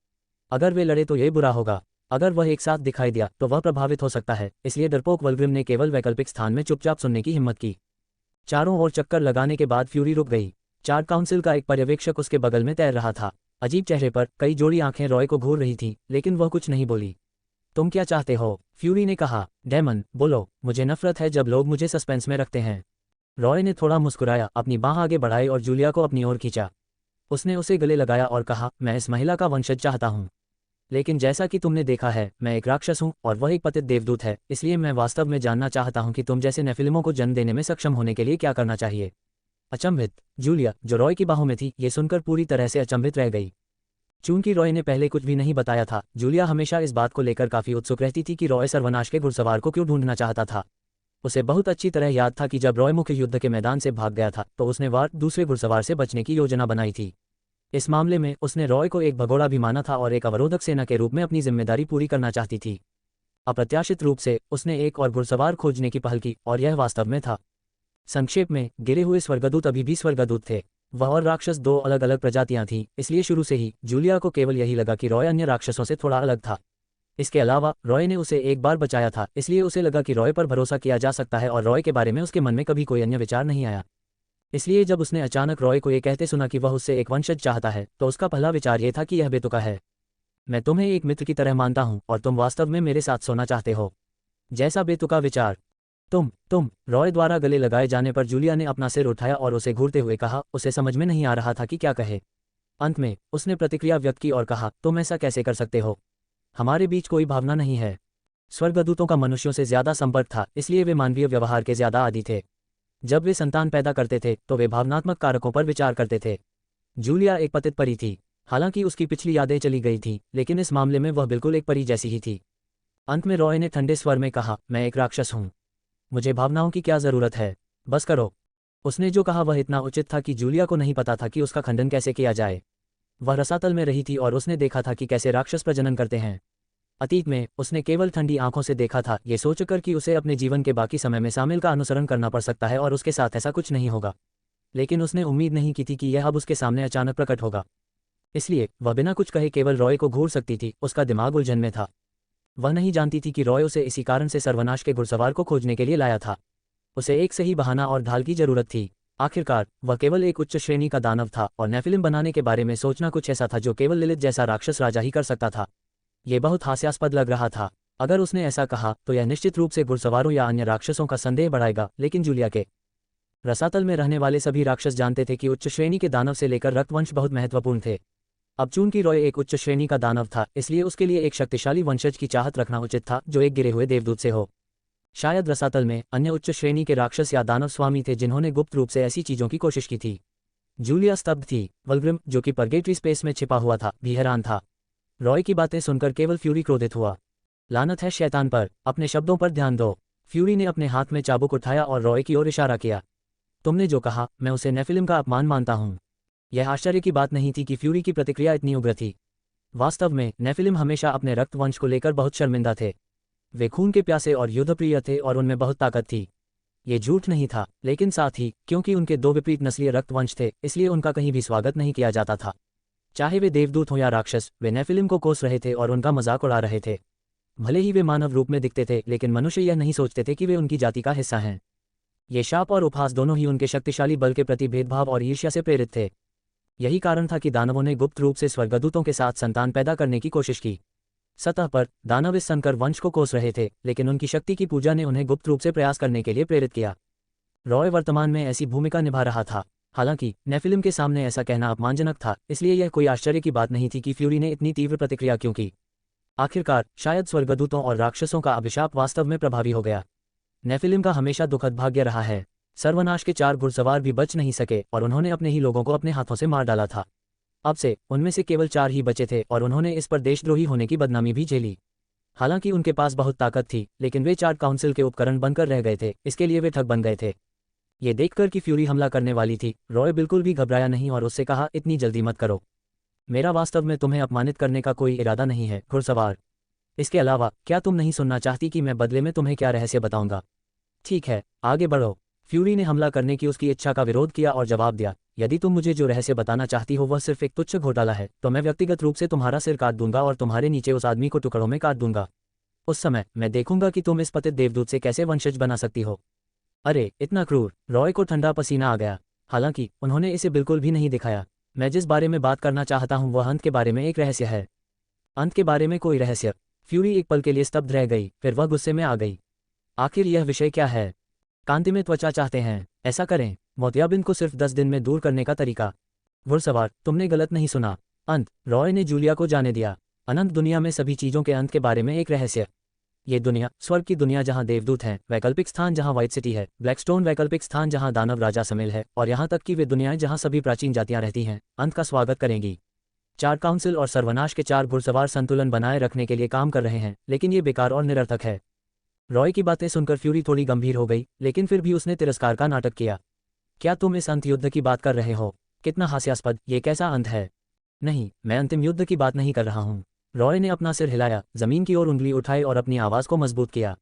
अगर वे लड़े तो ये बुरा होगा। अगर वह एक साथ दिखाई दिया तो वह प्रभावित हो सकता है, इसलिए डरपोक वल्ग्रिम ने केवल वैकल्पिक स्थान में चुपचाप सुनने की हिम्मत की। चारों ओर चक्कर लगाने के बाद फ्यूरी रुक गई। 4 काउंसिल का एक पर्यवेक्षक उसके बगल में तैर रहा था। अजीब चेहरे पर कई जोड़ी आंखें रॉय को घूर रही थीं, लेकिन वह कुछ नहीं बोली। तुम क्या चाहते हो? फ्यूरी ने कहा। डेमन, बोलो। मुझे नफरत है जब लोग मुझे सस्पेंस में रखते हैं। रॉय ने थोड़ा मुस्कुराया, अपनी बांह आगे बढ़ाई और जूलिया को अपनी ओर खींचा। उसने उसे गले लगाया और कहा, मैं इस महिला का वंशज चाहता हूँ। लेकिन जैसा कि तुमने देखा है, मैं एक राक्षस हूँ और वह एक पतित देवदूत है, इसलिए मैं वास्तव में जानना चाहता हूँ कि तुम जैसे नेफिलिमों को जन्म देने में सक्षम होने के लिए क्या करना चाहिए। अचंभित जूलिया, जो रॉय की बाहों में थी, ये सुनकर पूरी तरह से अचंभित रह गई। चूंकि रॉय ने पहले कुछ भी नहीं बताया था, जूलिया हमेशा इस बात को लेकर काफी उत्सुक रहती थी कि रॉय सर्वनाश के घुड़सवार को क्यों ढूंढना चाहता था। उसे बहुत अच्छी तरह याद था कि जब रॉय मुख्य युद्ध के मैदान से भाग गया था तो उसने दूसरे घुड़सवार से बचने की योजना बनाई थी। इस मामले में उसने रॉय को एक भगोड़ा भी माना था और एक अवरोधक सेना के रूप में अपनी जिम्मेदारी पूरी करना चाहती थी। अप्रत्याशित रूप से उसने एक और घुड़सवार खोजने की पहल की और यह वास्तव में था। संक्षेप में, गिरे हुए स्वर्गदूत अभी भी स्वर्गदूत थे। वह और राक्षस दो अलग अलग प्रजातियां थीं, इसलिए शुरू से ही जूलिया को केवल यही लगा कि रॉय अन्य राक्षसों से थोड़ा अलग था। इसके अलावा रॉय ने उसे एक बार बचाया था, इसलिए उसे लगा कि रॉय पर भरोसा किया जा सकता है और रॉय के बारे में उसके मन में कभी कोई अन्य विचार नहीं आया। इसलिए जब उसने अचानक रॉय को ये कहते सुना कि वह उससे एक वंशज चाहता है, तो उसका पहला विचार यह था कि यह बेतुका है। मैं तुम्हें एक मित्र की तरह मानता हूं और तुम वास्तव में मेरे साथ सोना चाहते हो। जैसा बेतुका विचार। तुम रॉय द्वारा गले लगाए जाने पर जूलिया ने अपना सिर उठाया और उसे घूरते हुए कहा। उसे समझ में नहीं आ रहा था कि क्या कहे। अंत में उसने प्रतिक्रिया व्यक्त की और कहा, तुम ऐसा कैसे कर सकते हो? हमारे बीच कोई भावना नहीं है। स्वर्गदूतों का मनुष्यों से ज्यादा संपर्क था, इसलिए वे मानवीय व्यवहार के ज्यादा आदी थे। जब वे संतान पैदा करते थे तो वे भावनात्मक कारकों पर विचार करते थे। जूलिया एक पतित परी थी। हालांकि उसकी पिछली यादें चली गई थीं, लेकिन इस मामले में वह बिल्कुल एक परी जैसी ही थी। अंत में रॉय ने ठंडे स्वर में कहा, मैं एक राक्षस हूं। मुझे भावनाओं की क्या जरूरत है? बस करो। उसने जो कहा वह इतना उचित था कि जूलिया को नहीं पता था कि उसका खंडन कैसे किया जाए। वह रसातल में रही थी और उसने देखा था कि कैसे राक्षस प्रजनन करते हैं। अतीत में उसने केवल ठंडी आंखों से देखा था, ये सोचकर कि उसे अपने जीवन के बाकी समय में शामिल का अनुसरण करना पड़ सकता है और उसके साथ ऐसा कुछ नहीं होगा। लेकिन उसने उम्मीद नहीं की थी कि यह अब उसके सामने अचानक प्रकट होगा। इसलिए वह बिना कुछ कहे केवल रॉय को घूर सकती थी। उसका दिमाग उलझन में था। वह नहीं जानती थी कि रॉय उसे इसी कारण से सर्वनाश के घुड़सवार को खोजने के लिए लाया था। उसे एक सही बहाना और ढाल की जरूरत थी। आखिरकार वह केवल एक उच्च श्रेणी का दानव था और नेफिलिम बनाने के बारे में सोचना कुछ ऐसा था जो केवल लिलिथ जैसा राक्षस राजा ही कर सकता था। ये बहुत हास्यास्पद लग रहा था। अगर उसने ऐसा कहा तो यह निश्चित रूप से घुड़सवारों या अन्य राक्षसों का संदेह बढ़ाएगा, लेकिन जूलिया के रसातल में रहने वाले सभी राक्षस जानते थे कि उच्च श्रेणी के दानव से लेकर रक्तवंश बहुत महत्वपूर्ण थे। अब चूंकि रॉय एक उच्च श्रेणी का दानव था, इसलिए उसके लिए एक शक्तिशाली वंशज की चाहत रखना उचित था जो एक गिरे हुए देवदूत से हो। शायद रसातल में अन्य उच्च श्रेणी के राक्षस या दानव स्वामी थे जिन्होंने गुप्त रूप से ऐसी चीजों की कोशिश की थी। जूलिया स्तब्ध थी। वल्ग्रिम, जो कि परगेटरी स्पेस में छिपा हुआ था, भी हैरान था। रॉय की बातें सुनकर केवल फ्यूरी क्रोधित हुआ। लानत है शैतान पर, अपने शब्दों पर ध्यान दो। फ्यूरी ने अपने हाथ में चाबुक उठाया और रॉय की ओर इशारा किया। तुमने जो कहा, मैं उसे नेफिलिम का अपमान मानता हूं। यह आश्चर्य की बात नहीं थी कि फ्यूरी की प्रतिक्रिया इतनी उग्र थी। वास्तव में नेफिलिम हमेशा अपने रक्तवंश को लेकर बहुत शर्मिंदा थे। वे खून के प्यासे और युद्धप्रिय थे और उनमें बहुत ताकत थी। ये झूठ नहीं था, लेकिन साथ ही क्योंकि उनके दो विपरीत नस्लीय रक्तवंश थे, इसलिए उनका कहीं भी स्वागत नहीं किया जाता था। चाहे वे देवदूत हों या राक्षस, वे नेफिलिम को कोस रहे थे और उनका मजाक उड़ा रहे थे। भले ही वे मानव रूप में दिखते थे, लेकिन मनुष्य यह नहीं सोचते थे कि वे उनकी जाति का हिस्सा हैं। ये शाप और उपहास दोनों ही उनके शक्तिशाली बल के प्रति भेदभाव और ईर्ष्या से प्रेरित थे। यही कारण था कि दानवों ने गुप्त रूप से स्वर्गदूतों के साथ संतान पैदा करने की कोशिश की। सतह पर दानव इस संकर वंश को कोस रहे थे, लेकिन उनकी शक्ति की पूजा ने उन्हें गुप्त रूप से प्रयास करने के लिए प्रेरित किया। रॉय वर्तमान में ऐसी भूमिका निभा रहा था। हालांकि नेफिलिम के सामने ऐसा कहना अपमानजनक था, इसलिए यह कोई आश्चर्य की बात नहीं थी कि फ्यूरी ने इतनी तीव्र प्रतिक्रिया क्यों की। आखिरकार शायद स्वर्गदूतों और राक्षसों का अभिशाप वास्तव में प्रभावी हो गया। नेफिलिम का हमेशा दुखद भाग्य रहा है। सर्वनाश के 4 घुड़सवार भी बच नहीं सके और उन्होंने अपने ही लोगों को अपने हाथों से मार डाला था। अब से उनमें से केवल 4 ही बचे थे और उन्होंने इस पर देशद्रोही होने की बदनामी भी झेली। हालांकि उनके पास बहुत ताकत थी, लेकिन वे 4 काउंसिल के उपकरण बनकर रह गए थे, इसके लिए वे ठग बन गए थे। ये देखकर कि फ्यूरी हमला करने वाली थी, रॉय बिल्कुल भी घबराया नहीं और उससे कहा, इतनी जल्दी मत करो। मेरा वास्तव में तुम्हें अपमानित करने का कोई इरादा नहीं है, घुड़सवार। इसके अलावा क्या तुम नहीं सुनना चाहती कि मैं बदले में तुम्हें क्या रहस्य बताऊंगा? ठीक है, आगे बढ़ो। फ्यूरी ने हमला करने की उसकी इच्छा का विरोध किया और जवाब दिया, यदि तुम मुझे जो रहस्य बताना चाहती हो वह सिर्फ एक तुच्छ घोटाला है, तो मैं व्यक्तिगत रूप से तुम्हारा सिर काट दूंगा और तुम्हारे नीचे उस आदमी को टुकड़ों में काट दूंगा। उस समय मैं देखूंगा कि तुम इस पतित देवदूत से कैसे वंशज बना सकती हो। अरे इतना क्रूर! रॉय को ठंडा पसीना आ गया। हालांकि उन्होंने इसे बिल्कुल भी नहीं दिखाया। मैं जिस बारे में बात करना चाहता हूं वह अंत के बारे में एक रहस्य है। अंत के बारे में कोई रहस्य? फ्यूरी एक पल के लिए स्तब्ध रह गई, फिर वह गुस्से में आ गई। आखिर यह विषय क्या है? कांति में त्वचा चाहते हैं, ऐसा करें। मोतियाबिंद को सिर्फ 10 दिन में दूर करने का तरीका। घुड़सवार, तुमने गलत नहीं सुना। अंत, रॉय ने जूलिया को जाने दिया। अनंत दुनिया में सभी चीजों के अंत के बारे में एक रहस्य। ये दुनिया, स्वर्ग की दुनिया जहां देवदूत हैं, वैकल्पिक स्थान जहां व्हाइट सिटी है, ब्लैकस्टोन वैकल्पिक स्थान जहां दानव राजा शामिल है, और यहां तक कि वे दुनियाएं जहां सभी प्राचीन जातियां रहती हैं, अंत का स्वागत करेंगी। 4 काउंसिल और सर्वनाश के 4 घुड़सवार संतुलन बनाए रखने के लिए काम कर रहे हैं, लेकिन ये बेकार और निरर्थक है। रॉय की बातें सुनकर फ्यूरी थोड़ी गंभीर हो गई, लेकिन फिर भी उसने तिरस्कार का नाटक किया। क्या तुम इस अंत युद्ध की बात कर रहे हो? कितना हास्यास्पद! ये कैसा अंत है? नहीं, मैं अंतिम युद्ध की बात नहीं कर रहा हूं। रॉय ने अपना सिर हिलाया, जमीन की ओर उंगली उठाई और अपनी आवाज़ को मजबूत किया।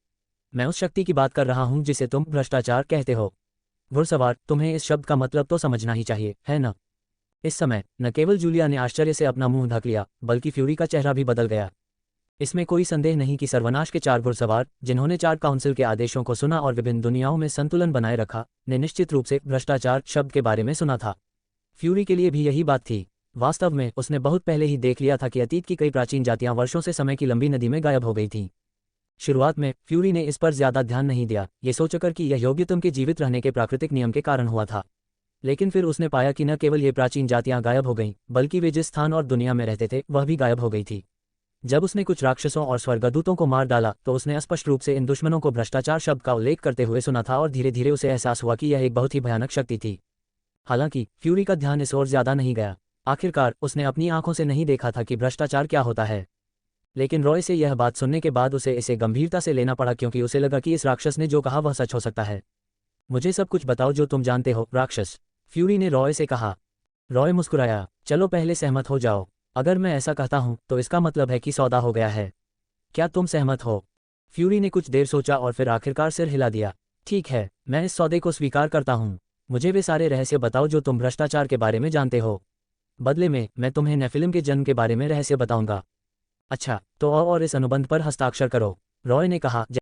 मैं उस शक्ति की बात कर रहा हूँ जिसे तुम भ्रष्टाचार कहते हो। घुड़सवार, तुम्हें इस शब्द का मतलब तो समझना ही चाहिए, है न? इस समय न केवल जूलिया ने आश्चर्य से अपना मुंह ढक लिया, बल्कि फ्यूरी का चेहरा भी बदल गया। इसमें कोई संदेह नहीं कि सर्वनाश के 4 घुड़सवार, जिन्होंने 4 काउंसिल के आदेशों को सुना और विभिन्न दुनियाओं में संतुलन बनाए रखा, ने निश्चित रूप से भ्रष्टाचार शब्द के बारे में सुना था। फ्यूरी के लिए भी यही बात थी। वास्तव में उसने बहुत पहले ही देख लिया था कि अतीत की कई प्राचीन जातियां वर्षों से समय की लंबी नदी में गायब हो गई थीं। शुरुआत में फ्यूरी ने इस पर ज्यादा ध्यान नहीं दिया, ये सोचकर कि यह योग्यतम के जीवित रहने के प्राकृतिक नियम के कारण हुआ था। लेकिन फिर उसने पाया कि न केवल ये प्राचीन जातियां गायब हो गईं, बल्कि वे जिस स्थान और दुनिया में रहते थे वह भी गायब हो गई थी। जब उसने कुछ राक्षसों और स्वर्गदूतों को मार डाला तो उसने स्पष्ट रूप से इन दुश्मनों को भ्रष्टाचार शब्द का उल्लेख करते हुए सुना था और धीरे धीरे उसे एहसास हुआ कि यह एक बहुत ही भयानक शक्ति थी। हालांकि फ्यूरी का ध्यान इस ओर ज्यादा नहीं गया। आखिरकार उसने अपनी आंखों से नहीं देखा था कि भ्रष्टाचार क्या होता है। लेकिन रॉय से यह बात सुनने के बाद उसे इसे गंभीरता से लेना पड़ा, क्योंकि उसे लगा कि इस राक्षस ने जो कहा वह सच हो सकता है। मुझे सब कुछ बताओ जो तुम जानते हो, राक्षस, फ्यूरी ने रॉय से कहा। रॉय मुस्कुराया। चलो पहले सहमत हो जाओ। अगर मैं ऐसा कहता हूं तो इसका मतलब है कि सौदा हो गया है। क्या तुम सहमत हो? फ्यूरी ने कुछ देर सोचा और फिर आखिरकार सिर हिला दिया। ठीक है, मैं इस सौदे को स्वीकार करता हूं। मुझे वे सारे रहस्य बताओ जो तुम भ्रष्टाचार के बारे में जानते हो। बदले में मैं तुम्हें नेफिलिम के जन्म के बारे में रहस्य बताऊंगा। अच्छा, तो और इस अनुबंध पर हस्ताक्षर करो, रॉय ने कहा।